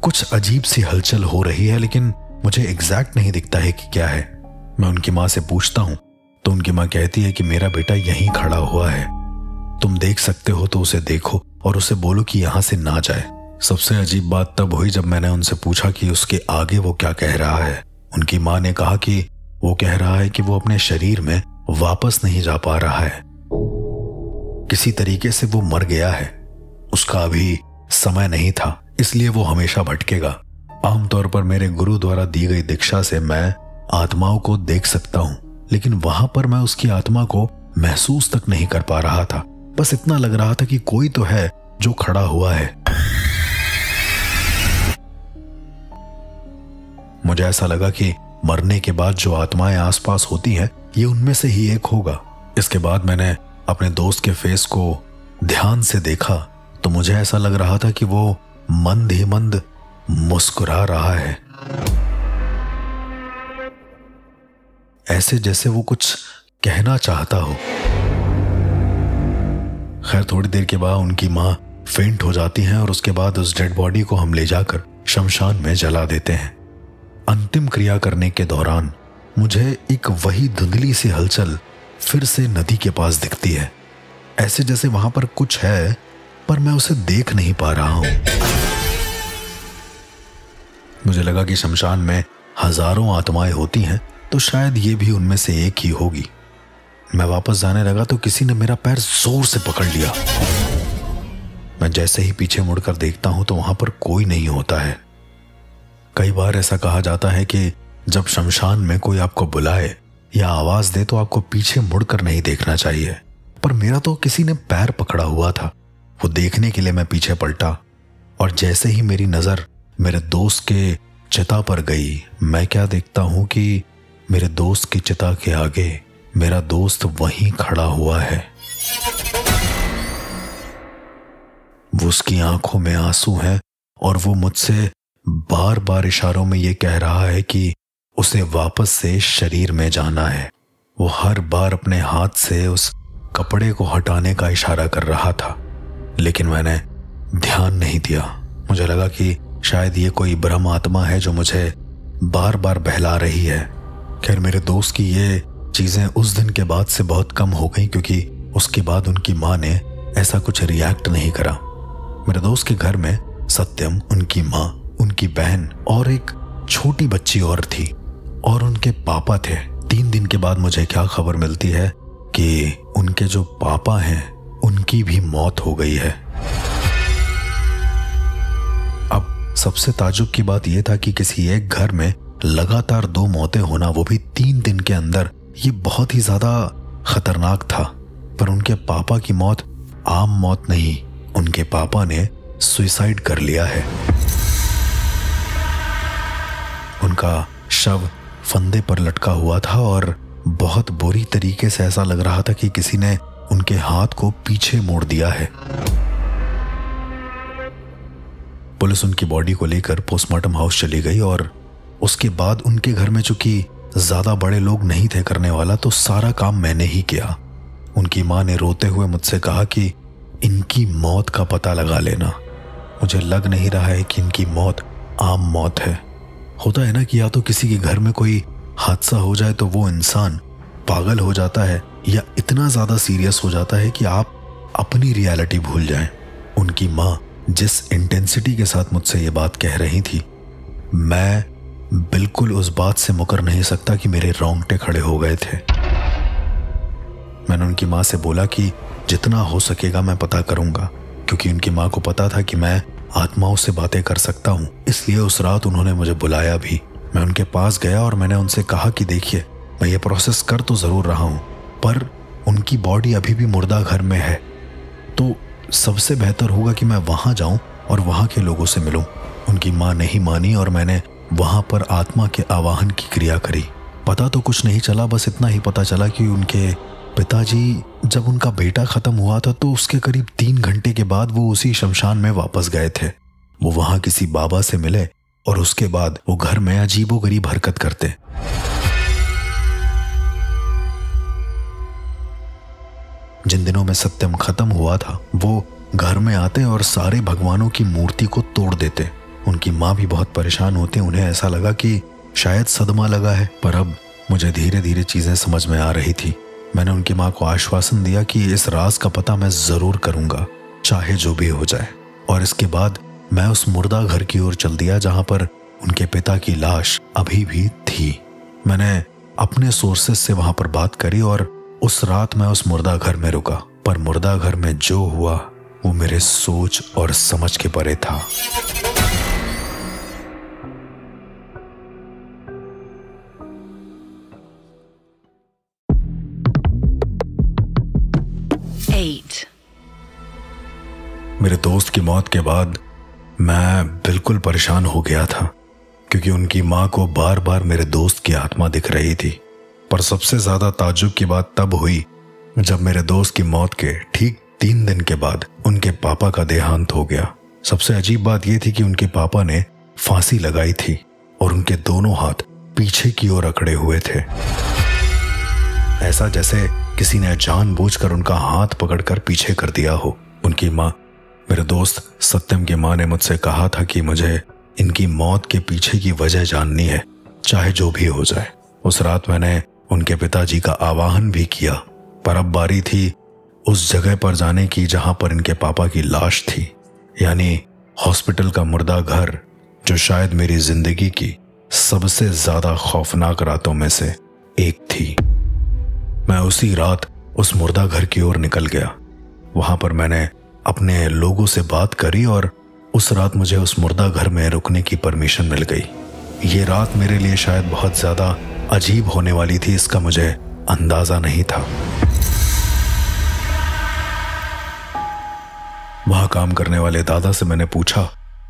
कुछ अजीब सी हलचल हो रही है, लेकिन मुझे एग्जैक्ट नहीं दिखता है कि क्या है। मैं उनकी माँ से पूछता हूं तो उनकी माँ कहती है कि मेरा बेटा यहीं खड़ा हुआ है, तुम देख सकते हो तो उसे देखो और उसे बोलो कि यहां से ना जाए। सबसे अजीब बात तब हुई जब मैंने उनसे पूछा कि उसके आगे वो क्या कह रहा है। उनकी माँ ने कहा कि वो कह रहा है कि वो अपने शरीर में वापस नहीं जा पा रहा है, किसी तरीके से वो मर गया है, उसका अभी समय नहीं था, इसलिए वो हमेशा भटकेगा। आमतौर पर मेरे गुरु द्वारा दी गई दीक्षा से मैं आत्माओं को देख सकता हूं, लेकिन वहां पर मैं उसकी आत्मा को महसूस तक नहीं कर पा रहा था। बस इतना लग रहा था कि कोई तो है जो खड़ा हुआ है। मुझे ऐसा लगा कि मरने के बाद जो आत्माएं आसपास होती हैं ये उनमें से ही एक होगा। इसके बाद मैंने अपने दोस्त के फेस को ध्यान से देखा तो मुझे ऐसा लग रहा था कि वो मंद ही मंद मुस्कुरा रहा है, ऐसे जैसे वो कुछ कहना चाहता हो। खैर थोड़ी देर के बाद उनकी माँ फेंट हो जाती हैं और उसके बाद उस डेड बॉडी को हम ले जाकर शमशान में जला देते हैं। अंतिम क्रिया करने के दौरान मुझे एक वही धुंधली सी हलचल फिर से नदी के पास दिखती है, ऐसे जैसे वहां पर कुछ है पर मैं उसे देख नहीं पा रहा हूं। मुझे लगा कि शमशान में हजारों आत्माएं होती हैं तो शायद ये भी उनमें से एक ही होगी। मैं वापस जाने लगा तो किसी ने मेरा पैर जोर से पकड़ लिया। मैं जैसे ही पीछे मुड़कर देखता हूं तो वहां पर कोई नहीं होता है। कई बार ऐसा कहा जाता है कि जब शमशान में कोई आपको बुलाए या आवाज दे तो आपको पीछे मुड़कर नहीं देखना चाहिए, पर मेरा तो किसी ने पैर पकड़ा हुआ था। वो देखने के लिए मैं पीछे पलटा और जैसे ही मेरी नजर मेरे दोस्त के चिता पर गई, मैं क्या देखता हूं कि मेरे दोस्त की चिता के आगे मेरा दोस्त वहीं खड़ा हुआ है। वो उसकी आंखों में आंसू हैं और वो मुझसे बार बार इशारों में ये कह रहा है कि उसे वापस से शरीर में जाना है। वो हर बार अपने हाथ से उस कपड़े को हटाने का इशारा कर रहा था, लेकिन मैंने ध्यान नहीं दिया। मुझे लगा कि शायद ये कोई ब्रह्म आत्मा है जो मुझे बार बार बहला रही है। खैर, मेरे दोस्त की ये चीजें उस दिन के बाद से बहुत कम हो गई, क्योंकि उसके बाद उनकी माँ ने ऐसा कुछ रिएक्ट नहीं करा। मेरे दोस्त के घर में सत्यम, उनकी माँ, उनकी बहन और एक छोटी बच्ची और थी, और उनके पापा थे। 3 दिन के बाद मुझे क्या खबर मिलती है कि उनके जो पापा हैं उनकी भी मौत हो गई है। अब सबसे ताज्जुब की बात यह था कि किसी एक घर में लगातार 2 मौतें होना, वो भी 3 दिन के अंदर, ये बहुत ही ज्यादा खतरनाक था। पर उनके पापा की मौत आम मौत नहीं, उनके पापा ने सुसाइड कर लिया है। उनका शव फंदे पर लटका हुआ था और बहुत बुरी तरीके से ऐसा लग रहा था कि किसी ने उनके हाथ को पीछे मोड़ दिया है। पुलिस उनकी बॉडी को लेकर पोस्टमार्टम हाउस चली गई और उसके बाद उनके घर में चूंकि ज्यादा बड़े लोग नहीं थे करने वाला, तो सारा काम मैंने ही किया। उनकी माँ ने रोते हुए मुझसे कहा कि इनकी मौत का पता लगा लेना। मुझे लग नहीं रहा है कि इनकी मौत आम मौत है। होता है ना कि या तो किसी के घर में कोई हादसा हो जाए तो वो इंसान पागल हो जाता है, या इतना ज्यादा सीरियस हो जाता है कि आप अपनी रियलिटी भूल जाएं। उनकी माँ जिस इंटेंसिटी के साथ मुझसे ये बात कह रही थी, मैं बिल्कुल उस बात से मुकर नहीं सकता कि मेरे रोंगटे खड़े हो गए थे। मैंने उनकी माँ से बोला कि जितना हो सकेगा मैं पता करूंगा, क्योंकि उनकी माँ को पता था कि मैं आत्माओं से बातें कर सकता हूँ। इसलिए उस रात उन्होंने मुझे बुलाया भी। मैं उनके पास गया और मैंने उनसे कहा कि देखिए, मैं ये प्रोसेस कर तो जरूर रहा हूँ, पर उनकी बॉडी अभी भी मुर्दा घर में है, तो सबसे बेहतर होगा कि मैं वहां जाऊं और वहां के लोगों से मिलूं। उनकी माँ नहीं मानी और मैंने वहां पर आत्मा के आवाहन की क्रिया करी। पता तो कुछ नहीं चला, बस इतना ही पता चला कि उनके पिताजी, जब उनका बेटा खत्म हुआ था तो उसके करीब 3 घंटे के बाद वो उसी शमशान में वापस गए थे। वो वहां किसी बाबा से मिले और उसके बाद वो घर में अजीबोगरीब हरकत करते। जिन दिनों में सत्यम खत्म हुआ था, वो घर में आते और सारे भगवानों की मूर्ति को तोड़ देते। उनकी माँ भी बहुत परेशान होती। उन्हें ऐसा लगा कि शायद सदमा लगा है, पर अब मुझे धीरे धीरे चीजें समझ में आ रही थी। मैंने उनकी माँ को आश्वासन दिया कि इस राज का पता मैं जरूर करूंगा, चाहे जो भी हो जाए। और इसके बाद मैं उस मुर्दा घर की ओर चल दिया जहां पर उनके पिता की लाश अभी भी थी। मैंने अपने सोर्सेस से वहां पर बात करी और उस रात मैं उस मुर्दा घर में रुका। पर मुर्दा घर में जो हुआ वो मेरे सोच और समझ के परे था। मेरे दोस्त की मौत के बाद मैं बिल्कुल परेशान हो गया था, क्योंकि उनकी माँ को बार बार मेरे दोस्त की आत्मा दिख रही थी। पर सबसे ज्यादा ताज्जुब की बात तब हुई जब मेरे दोस्त की मौत के ठीक 3 दिन के बाद उनके पापा का देहांत हो गया। सबसे अजीब बात यह थी कि उनके पापा ने फांसी लगाई थी और उनके दोनों हाथ पीछे की ओर अकड़े हुए थे, ऐसा जैसे किसी ने जानबूझकर उनका हाथ पकड़कर पीछे कर दिया हो। उनकी माँ, मेरे दोस्त सत्यम की माँ ने मुझसे कहा था कि मुझे इनकी मौत के पीछे की वजह जाननी है, चाहे जो भी हो जाए। उस रात मैंने उनके पिताजी का आवाहन भी किया, पर अब बारी थी उस जगह पर जाने की जहां पर इनके पापा की लाश थी, यानी हॉस्पिटल का मुर्दा घर, जो शायद मेरी जिंदगी की सबसे ज्यादा खौफनाक रातों में से एक थी। मैं उसी रात उस मुर्दा घर की ओर निकल गया। वहां पर मैंने अपने लोगों से बात करी और उस रात मुझे उस मुर्दा घर में रुकने की परमिशन मिल गई। ये रात मेरे लिए शायद बहुत ज्यादा अजीब होने वाली थी, इसका मुझे अंदाजा नहीं था। वहां काम करने वाले दादा से मैंने पूछा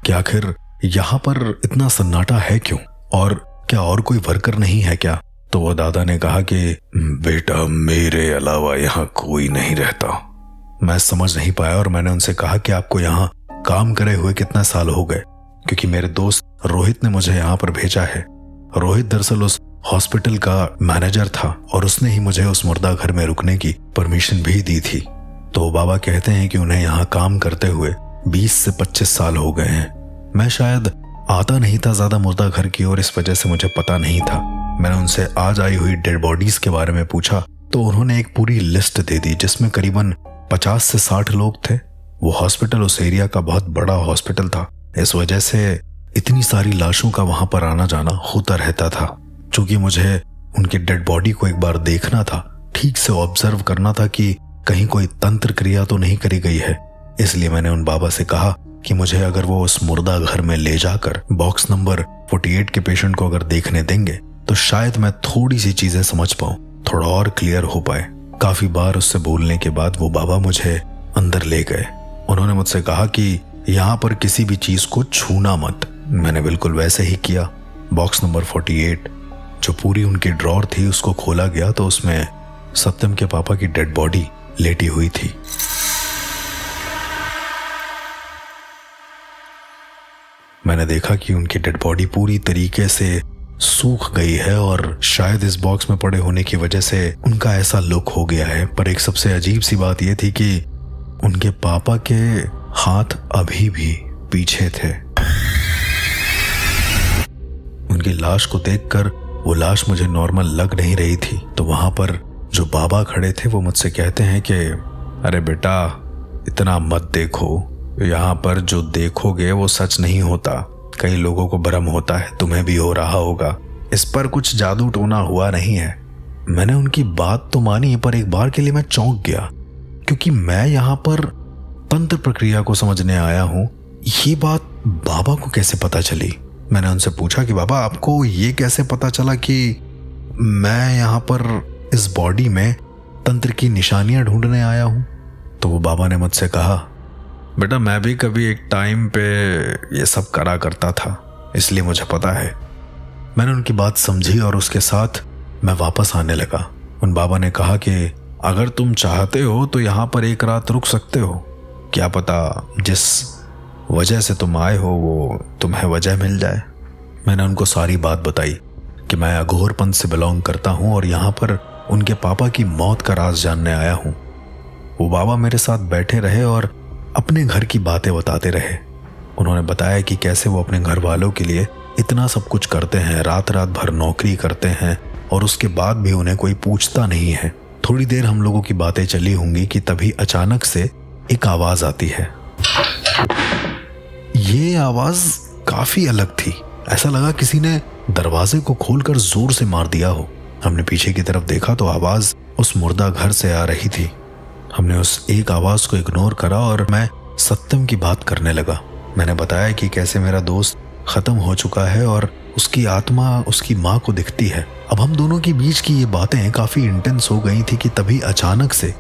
कि आखिर यहां पर इतना सन्नाटा है क्यों, और क्या और कोई वर्कर नहीं है क्या? तो वो दादा ने कहा कि बेटा, मेरे अलावा यहाँ कोई नहीं रहता। मैं समझ नहीं पाया और मैंने उनसे कहा कि आपको यहाँ काम करे हुए कितना साल हो गए, क्योंकि मेरे दोस्त रोहित ने मुझे यहाँ पर भेजा है। रोहित दरअसल उस हॉस्पिटल का मैनेजर था और उसने ही मुझे उस मुर्दा घर में रुकने की परमिशन भी दी थी। तो बाबा कहते हैं कि उन्हें यहाँ काम करते हुए 20 से 25 साल हो गए हैं। मैं शायद आता नहीं था ज्यादा मुर्दा घर की ओर, इस वजह से मुझे पता नहीं था। मैंने उनसे आज आई हुई डेड बॉडीज के बारे में पूछा तो उन्होंने एक पूरी लिस्ट दे दी जिसमें करीबन 50 से 60 लोग थे। वो हॉस्पिटल उस एरिया का बहुत बड़ा हॉस्पिटल था, इस वजह से इतनी सारी लाशों का वहां पर आना जाना होता रहता था। चूंकि मुझे उनकी डेड बॉडी को एक बार देखना था, ठीक से ऑब्जर्व करना था कि कहीं कोई तंत्र क्रिया तो नहीं करी गई है, इसलिए मैंने उन बाबा से कहा कि मुझे अगर वो उस मुर्दा घर में ले जाकर बॉक्स नंबर 48 के पेशेंट को अगर देखने देंगे तो शायद मैं थोड़ी सी चीजें समझ पाऊं, थोड़ा और क्लियर हो पाए। काफी बार उससे बोलने के बाद वो बाबा मुझे अंदर ले गए। उन्होंने मुझसे कहा कि यहाँ पर किसी भी चीज को छूना मत। मैंने बिल्कुल वैसे ही किया। बॉक्स नंबर 48 जो पूरी उनकी ड्रॉर थी उसको खोला गया तो उसमें सत्यम के पापा की डेड बॉडी लेटी हुई थी। मैंने देखा कि उनकी डेड बॉडी पूरी तरीके से सूख गई है और शायद इस बॉक्स में पड़े होने की वजह से उनका ऐसा लुक हो गया है। पर एक सबसे अजीब सी बात यह थी कि उनके पापा के हाथ अभी भी पीछे थे। उनकी लाश को देखकर वो लाश मुझे नॉर्मल लग नहीं रही थी, तो वहां पर जो बाबा खड़े थे वो मुझसे कहते हैं कि अरे बेटा इतना मत देखो, यहाँ पर जो देखोगे वो सच नहीं होता। कई लोगों को भ्रम होता है, तुम्हें भी हो रहा होगा। इस पर कुछ जादू टोना हुआ नहीं है। मैंने उनकी बात तो मानी, पर एक बार के लिए मैं चौंक गया क्योंकि मैं यहाँ पर तंत्र प्रक्रिया को समझने आया हूँ। ये बात बाबा को कैसे पता चली? मैंने उनसे पूछा कि बाबा आपको ये कैसे पता चला कि मैं यहाँ पर इस बॉडी में तंत्र की निशानियां ढूंढने आया हूँ? तो वो बाबा ने मुझसे कहा बेटा मैं भी कभी एक टाइम पे ये सब करा करता था, इसलिए मुझे पता है। मैंने उनकी बात समझी और उसके साथ मैं वापस आने लगा। उन बाबा ने कहा कि अगर तुम चाहते हो तो यहाँ पर एक रात रुक सकते हो, क्या पता जिस वजह से तुम आए हो वो तुम्हें वजह मिल जाए। मैंने उनको सारी बात बताई कि मैं अघोर पंथ से बिलोंग करता हूँ और यहाँ पर उनके पापा की मौत का राज जानने आया हूँ। वो बाबा मेरे साथ बैठे रहे और अपने घर की बातें बताते रहे। उन्होंने बताया कि कैसे वो अपने घर वालों के लिए इतना सब कुछ करते हैं, रात रात भर नौकरी करते हैं और उसके बाद भी उन्हें कोई पूछता नहीं है। थोड़ी देर हम लोगों की बातें चली होंगी कि तभी अचानक से एक आवाज आती है। ये आवाज काफी अलग थी, ऐसा लगा किसी ने दरवाजे को खोलकर जोर से मार दिया हो। हमने पीछे की तरफ देखा तो आवाज उस मुर्दा घर से आ रही थी। हमने उस एक आवाज को इग्नोर करा और मैं सत्यम की बात करने लगा। मैंने बताया कि कैसे मेरा दोस्त खत्म हो चुका है और उसकी आत्मा उसकी माँ को दिखती है। अब हम दोनों के बीच की ये बातें काफी इंटेंस हो गई थी कि तभी अचानक से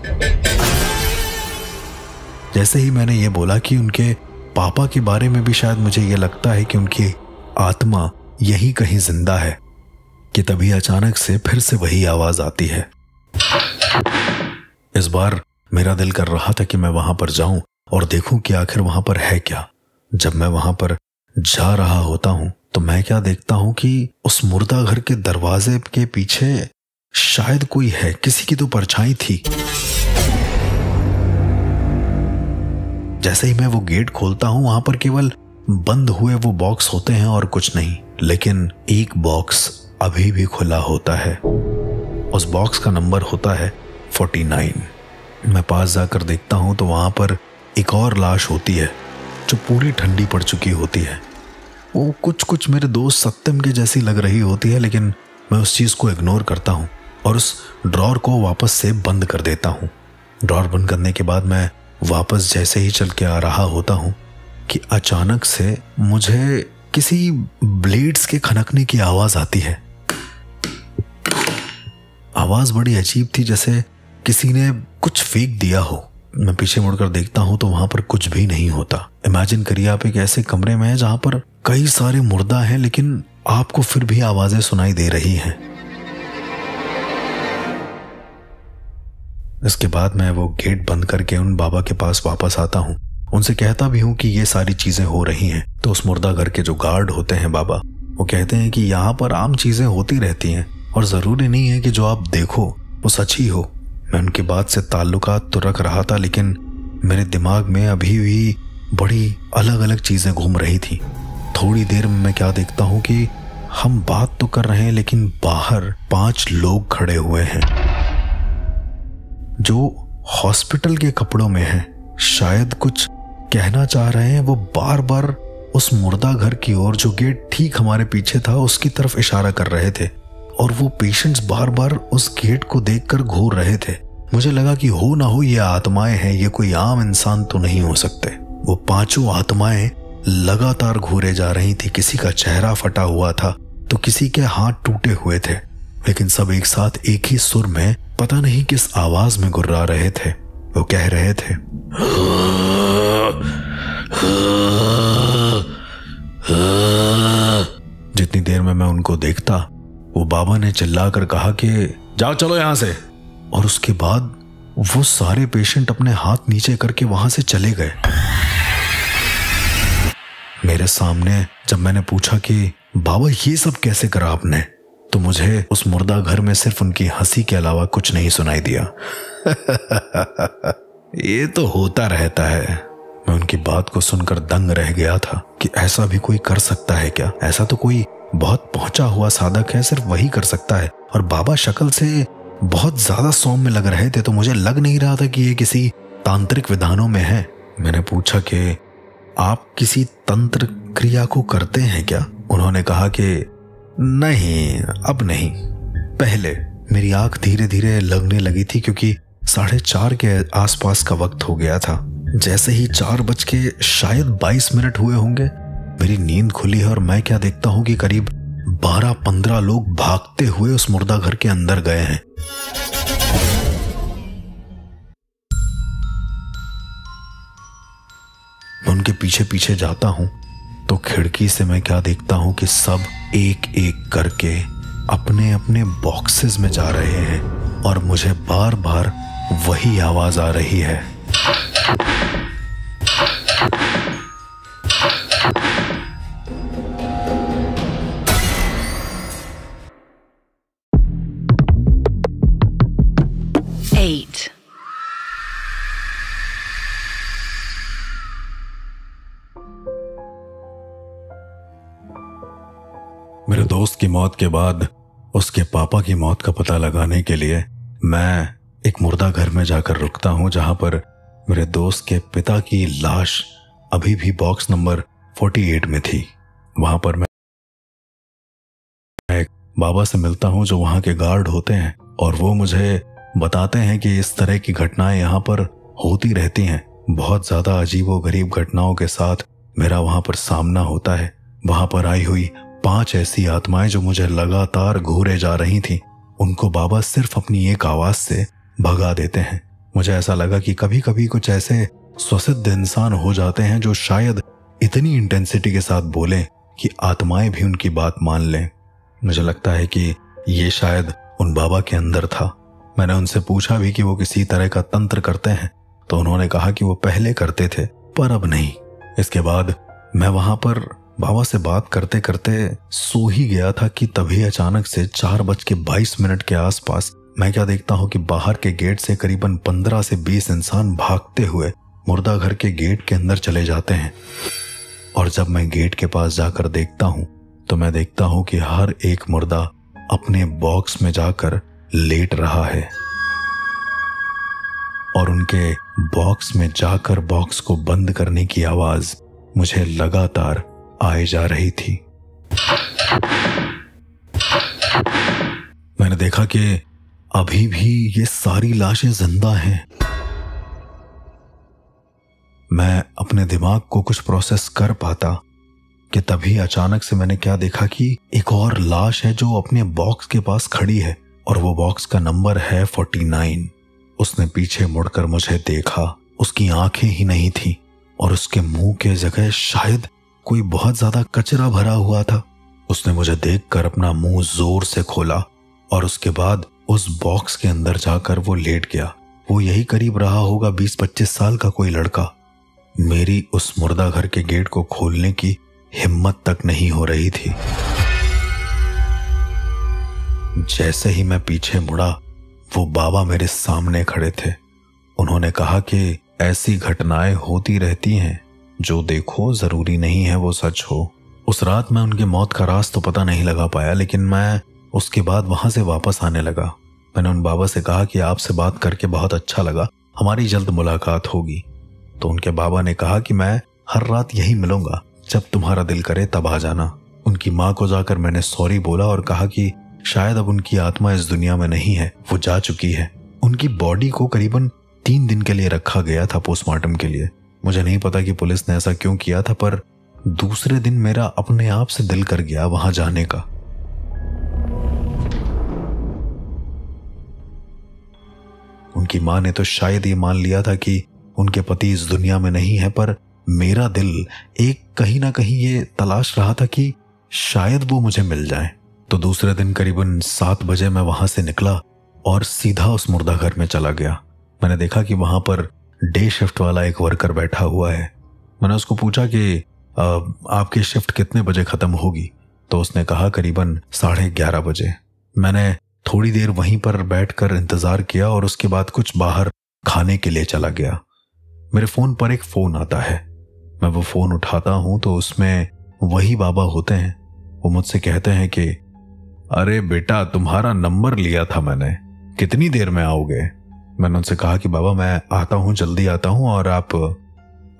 जैसे ही मैंने ये बोला कि उनके पापा के बारे में भी शायद मुझे ये लगता है कि उनकी आत्मा यहीं कहीं जिंदा है, कि तभी अचानक से फिर से वही आवाज आती है। इस बार मेरा दिल कर रहा था कि मैं वहां पर जाऊं और देखूं कि आखिर वहां पर है क्या। जब मैं वहां पर जा रहा होता हूं तो मैं क्या देखता हूं कि उस मुर्दा घर के दरवाजे के पीछे शायद कोई है, किसी की तो परछाई थी। जैसे ही मैं वो गेट खोलता हूं वहां पर केवल बंद हुए वो बॉक्स होते हैं और कुछ नहीं, लेकिन एक बॉक्स अभी भी खुला होता है। उस बॉक्स का नंबर होता है 49। मैं पास जाकर देखता हूं तो वहां पर एक और लाश होती है जो पूरी ठंडी पड़ चुकी होती है। वो कुछ मेरे दोस्त सत्यम के जैसी लग रही होती है, लेकिन मैं उस चीज को इग्नोर करता हूं और उस ड्रॉर को वापस से बंद कर देता हूं। ड्रॉर बंद करने के बाद मैं वापस जैसे ही चल के आ रहा होता हूं कि अचानक से मुझे किसी ब्लेड्स के खनकने की आवाज आती है। आवाज बड़ी अजीब थी, जैसे किसी ने कुछ फेंक दिया हो। मैं पीछे मुड़कर देखता हूं तो वहां पर कुछ भी नहीं होता। इमेजिन करिए आप एक ऐसे कमरे में हैं जहां पर कई सारे मुर्दा हैं, लेकिन आपको फिर भी आवाजें सुनाई दे रही हैं। इसके बाद मैं वो गेट बंद करके उन बाबा के पास वापस आता हूं। उनसे कहता भी हूं कि ये सारी चीजें हो रही हैं। तो उस मुर्दा घर के जो गार्ड होते हैं बाबा, वो कहते हैं कि यहाँ पर आम चीजें होती रहती हैं और जरूरी नहीं है कि जो आप देखो वो सच ही हो। मैं उनकी बात से ताल्लुकात तो रख रहा था, लेकिन मेरे दिमाग में अभी भी बड़ी अलग अलग चीजें घूम रही थी। थोड़ी देर में मैं क्या देखता हूं कि हम बात तो कर रहे हैं लेकिन बाहर 5 लोग खड़े हुए हैं जो हॉस्पिटल के कपड़ों में हैं। शायद कुछ कहना चाह रहे हैं। वो बार बार उस मुर्दा घर की ओर, जो गेट ठीक हमारे पीछे था, उसकी तरफ इशारा कर रहे थे और वो पेशेंट्स बार बार उस गेट को देखकर घूर रहे थे। मुझे लगा कि हो ना हो ये आत्माएं हैं, ये कोई आम इंसान तो नहीं हो सकते। वो 5 आत्माएं लगातार घूरे जा रही थी। किसी का चेहरा फटा हुआ था तो किसी के हाथ टूटे हुए थे, लेकिन सब एक साथ एक ही सुर में पता नहीं किस आवाज में गुर्रा रहे थे। वो कह रहे थे, जितनी देर में मैं उनको देखता वो बाबा ने चिल्लाकर कहा कि जाओ चलो यहां से, और उसके बाद वो सारे पेशेंट अपने हाथ नीचे करके वहां से चले गए। मेरे सामने जब मैंने पूछा कि बाबा ये सब कैसे करा आपने, तो मुझे उस मुर्दा घर में सिर्फ उनकी हंसी के अलावा कुछ नहीं सुनाई दिया। ये तो होता रहता है। मैं उनकी बात को सुनकर दंग रह गया था कि ऐसा भी कोई कर सकता है क्या? ऐसा तो कोई बहुत पहुंचा हुआ साधक है, सिर्फ वही कर सकता है। और बाबा शक्ल से बहुत ज्यादा सौम्य लग रहे थे, तो मुझे लग नहीं रहा था कि ये किसी तांत्रिक विधानों में है। मैंने पूछा कि आप किसी तंत्र क्रिया को करते हैं क्या? उन्होंने कहा कि नहीं, अब नहीं। पहले मेरी आंख धीरे धीरे लगने लगी थी क्योंकि 4:30 के आसपास का वक्त हो गया था। जैसे ही 4:22 हुए होंगे, मेरी नींद खुली है और मैं क्या देखता हूं कि करीब 12-15 लोग भागते हुए उस मुर्दा घर के अंदर गए हैं। मैं उनके पीछे पीछे जाता हूं तो खिड़की से मैं क्या देखता हूं कि सब एक एक करके अपने अपने बॉक्सेस में जा रहे हैं और मुझे बार बार वही आवाज आ रही है। मेरे दोस्त की मौत के बाद उसके पापा की मौत का पता लगाने के लिए मैं एक मुर्दा घर में जाकर रुकता हूं, जहां पर मेरे दोस्त के पिता की लाश अभी भी बॉक्स नंबर 48 में थी। वहां पर मैं एक बाबा से मिलता हूं जो वहां के गार्ड होते हैं, और वो मुझे बताते हैं कि इस तरह की घटनाएं यहां पर होती रहती हैं। बहुत ज्यादा अजीबोगरीब घटनाओं के साथ मेरा वहां पर सामना होता है। वहां पर आई हुई 5 ऐसी आत्माएं जो मुझे लगातार घूरे जा रही थीं, उनको बाबा सिर्फ अपनी एक आवाज से भगा देते हैं। मुझे ऐसा लगा कि कभी कभी कुछ ऐसे स्वसिद्ध इंसान हो जाते हैं जो शायद इतनी इंटेंसिटी के साथ बोलें कि आत्माएं भी उनकी बात मान लें। मुझे लगता है कि ये शायद उन बाबा के अंदर था। मैंने उनसे पूछा भी कि वो किसी तरह का तंत्र करते हैं, तो उन्होंने कहा कि वो पहले करते थे पर अब नहीं। इसके बाद मैं वहां पर बाबा से बात करते करते सो ही गया था कि तभी अचानक से 4:22 के आसपास मैं क्या देखता हूं कि बाहर के गेट से करीबन 15 से 20 इंसान भागते हुए मुर्दा घर के गेट के अंदर चले जाते हैं। और जब मैं गेट के पास जाकर देखता हूं तो मैं देखता हूं कि हर एक मुर्दा अपने बॉक्स में जाकर लेट रहा है और उनके बॉक्स में जाकर बॉक्स को बंद करने की आवाज मुझे लगातार आए जा रही थी। मैंने देखा कि अभी भी ये सारी लाशें जिंदा हैं। मैं अपने दिमाग को कुछ प्रोसेस कर पाता कि तभी अचानक से मैंने क्या देखा कि एक और लाश है जो अपने बॉक्स के पास खड़ी है और वो बॉक्स का नंबर है 49। उसने पीछे मुड़कर मुझे देखा। उसकी आंखें ही नहीं थी और उसके मुंह के जगह शायद कोई बहुत ज्यादा कचरा भरा हुआ था। उसने मुझे देखकर अपना मुंह जोर से खोला और उसके बाद उस बॉक्स के अंदर जाकर वो लेट गया। वो यही करीब रहा होगा 20-25 साल का कोई लड़का। मेरी उस मुर्दा घर के गेट को खोलने की हिम्मत तक नहीं हो रही थी। जैसे ही मैं पीछे मुड़ा वो बाबा मेरे सामने खड़े थे। उन्होंने कहा कि ऐसी घटनाएं होती रहती हैं, जो देखो जरूरी नहीं है वो सच हो। उस रात मैं उनकी मौत का राज तो पता नहीं लगा पाया, लेकिन मैं उसके बाद वहां से वापस आने लगा। मैंने उन बाबा से कहा कि आपसे बात करके बहुत अच्छा लगा, हमारी जल्द मुलाकात होगी। तो उनके बाबा ने कहा कि मैं हर रात यही मिलूंगा, जब तुम्हारा दिल करे तब आ जाना। उनकी माँ को जाकर मैंने सॉरी बोला और कहा कि शायद अब उनकी आत्मा इस दुनिया में नहीं है, वो जा चुकी है। उनकी बॉडी को करीबन 3 दिन के लिए रखा गया था पोस्टमार्टम के लिए। मुझे नहीं पता कि पुलिस ने ऐसा क्यों किया था, पर दूसरे दिन मेरा अपने आप से दिल कर गया वहां जाने का। उनकी मां ने तो शायद ये मान लिया था कि उनके पति इस दुनिया में नहीं है, पर मेरा दिल एक कहीं ना कहीं ये तलाश रहा था कि शायद वो मुझे मिल जाए। तो दूसरे दिन करीबन 7 बजे मैं वहां से निकला और सीधा उस मुर्दा घर में चला गया। मैंने देखा कि वहां पर डे शिफ्ट वाला एक वर्कर बैठा हुआ है। मैंने उसको पूछा कि आपकी शिफ्ट कितने बजे खत्म होगी? तो उसने कहा करीबन 11:30 बजे। मैंने थोड़ी देर वहीं पर बैठकर इंतजार किया और उसके बाद कुछ बाहर खाने के लिए चला गया। मेरे फोन पर एक फोन आता है। मैं वो फोन उठाता हूं तो उसमें वही बाबा होते हैं। वो मुझसे कहते हैं कि अरे बेटा, तुम्हारा नंबर लिया था मैंने, कितनी देर में आओगे? मैंने उनसे कहा कि बाबा मैं आता हूं, जल्दी आता हूं, और आप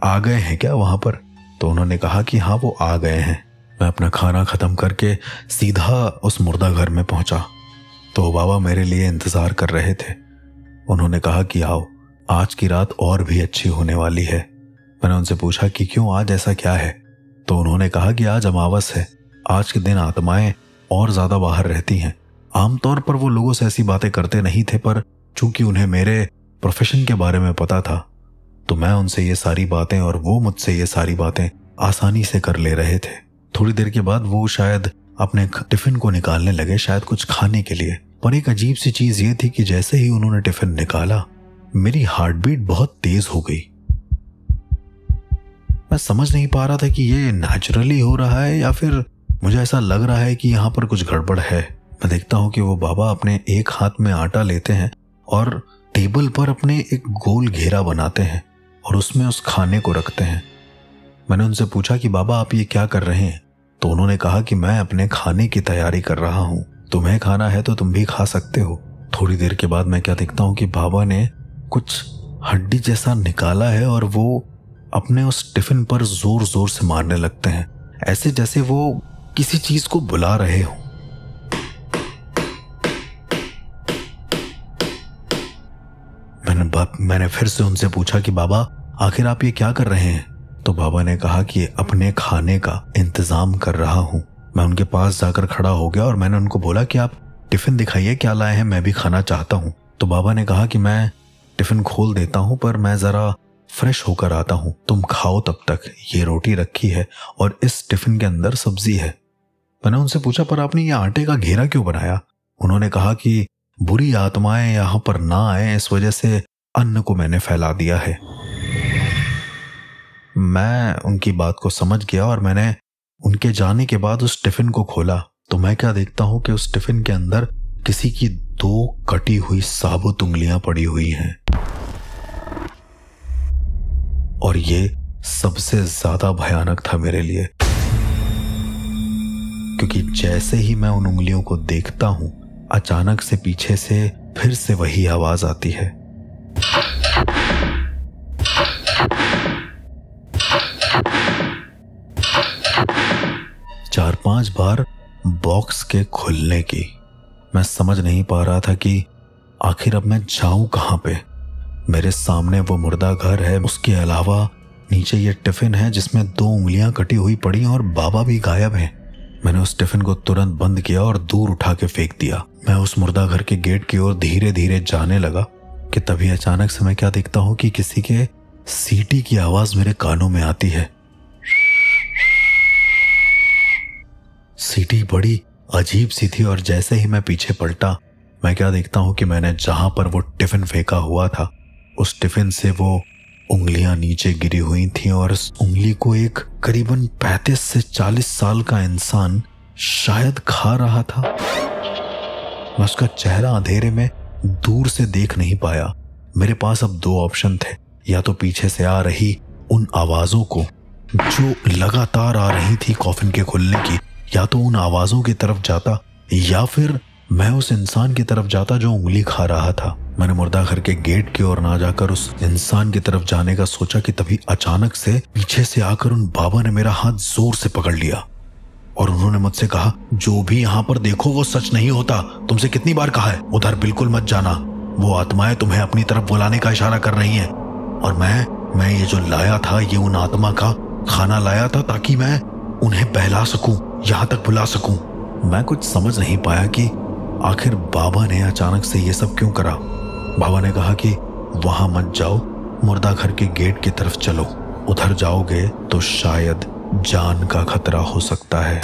आ गए हैं क्या वहां पर? तो उन्होंने कहा कि हाँ वो आ गए हैं। मैं अपना खाना खत्म करके सीधा उस मुर्दा घर में पहुंचा तो बाबा मेरे लिए इंतजार कर रहे थे। उन्होंने कहा कि आओ, आज की रात और भी अच्छी होने वाली है। मैंने उनसे पूछा कि क्यों, आज ऐसा क्या है? तो उन्होंने कहा कि आज अमावस है, आज के दिन आत्माएं और ज्यादा बाहर रहती हैं। आमतौर पर वो लोगों से ऐसी बातें करते नहीं थे, पर चूंकि उन्हें मेरे प्रोफेशन के बारे में पता था तो मैं उनसे ये सारी बातें और वो मुझसे ये सारी बातें आसानी से कर ले रहे थे। थोड़ी देर के बाद वो शायद अपने टिफिन को निकालने लगे, शायद कुछ खाने के लिए। पर एक अजीब सी चीज ये थी कि जैसे ही उन्होंने टिफिन निकाला मेरी हार्ट बीट बहुत तेज हो गई। मैं समझ नहीं पा रहा था कि ये नेचुरली हो रहा है या फिर मुझे ऐसा लग रहा है कि यहाँ पर कुछ गड़बड़ है। मैं देखता हूँ कि वो बाबा अपने एक हाथ में आटा लेते हैं और टेबल पर अपने एक गोल घेरा बनाते हैं और उसमें उस खाने को रखते हैं। मैंने उनसे पूछा कि बाबा आप ये क्या कर रहे हैं? तो उन्होंने कहा कि मैं अपने खाने की तैयारी कर रहा हूँ, तुम्हें खाना है तो तुम भी खा सकते हो। थोड़ी देर के बाद मैं क्या देखता हूँ कि बाबा ने कुछ हड्डी जैसा निकाला है और वो अपने उस टिफिन पर जोर जोर से मारने लगते हैं, ऐसे जैसे वो किसी चीज को बुला रहे हो। मैंने फिर से उनसे पूछा कि बाबा आखिर आप ये क्या कर रहे हैं? तो बाबा ने कहा कि अपने खाने का इंतजाम कर रहा हूं। मैं उनके पास जाकर खड़ा हो गया और मैंने उनको बोला कि आप टिफिन दिखाइए, क्या लाए हैं, मैं भी खाना चाहता हूं। तो बाबा ने कहा कि मैं टिफिन खोल देता हूं, पर मैं जरा फ्रेश होकर आता हूं, तुम खाओ तब तक, ये रोटी रखी है और इस टिफिन के अंदर सब्जी है। मैंने उनसे पूछा पर आपने ये आटे का घेरा क्यों बनाया? उन्होंने कहा कि बुरी आत्माएं यहां पर ना आए, इस वजह से अन्न को मैंने फैला दिया है। मैं उनकी बात को समझ गया और मैंने उनके जाने के बाद उस टिफिन को खोला तो मैं क्या देखता हूं कि उस टिफिन के अंदर किसी की 2 कटी हुई साबुत उंगलियां पड़ी हुई हैं। और ये सबसे ज्यादा भयानक था मेरे लिए, क्योंकि जैसे ही मैं उन उंगलियों को देखता हूं अचानक से पीछे से फिर से वही आवाज आती है। चार 5 बार बॉक्स के खुलने की। मैं समझ नहीं पा रहा था कि आखिर अब मैं जाऊं कहां पे। मेरे सामने वो मुर्दा घर है, उसके अलावा नीचे ये टिफिन है जिसमें 2 उंगलियां कटी हुई पड़ी और बाबा भी गायब हैं। मैंने उस टिफिन को तुरंत बंद किया और दूर उठा के फेंक दिया। मैं उस मुर्दा घर के गेट की ओर धीरे धीरे जाने लगा कि तभी अचानक से मैं क्या देखता हूं कि किसी के सीटी की आवाज मेरे कानों में आती है। सीटी बड़ी अजीब सी थी और जैसे ही मैं पीछे पलटा मैं क्या देखता हूं कि मैंने जहां पर वो टिफिन फेंका हुआ था उस टिफिन से वो उंगलियां नीचे गिरी हुई थीं और उस उंगली को एक करीबन 35 से 40 साल का इंसान शायद खा रहा था। मैं उसका चेहरा अंधेरे में दूर से देख नहीं पाया। मेरे पास अब 2 ऑप्शन थे, या तो पीछे से आ रही उन आवाजों को जो लगातार आ रही थी कॉफिन के खुलने की, या तो उन आवाजों की तरफ जाता या फिर मैं उस इंसान की तरफ जाता जो उंगली खा रहा था। मैंने मुर्दा घर के गेट की ओर ना जाकर उस इंसान की तरफ जाने का सोचा कि तभी अचानक से पीछे से आकर उन बाबा ने मेरा हाथ जोर से पकड़ लिया और उन्होंने मुझसे कहा, जो भी यहाँ पर देखो वो सच नहीं होता। तुमसे कितनी बार कहा है उधर बिल्कुल मत जाना, वो आत्माएं तुम्हें अपनी तरफ बुलाने का इशारा कर रही हैं। और मैं ये जो लाया था ये उन आत्मा का खाना लाया था ताकि मैं उन्हें बहला सकूं, यहाँ तक बुला सकूं। मैं कुछ समझ नहीं पाया कि आखिर बाबा ने अचानक से ये सब क्यों करा। बाबा ने कहा कि वहां मत जाओ, मुर्दा घर के गेट की तरफ चलो, उधर जाओगे तो शायद जान का खतरा हो सकता है।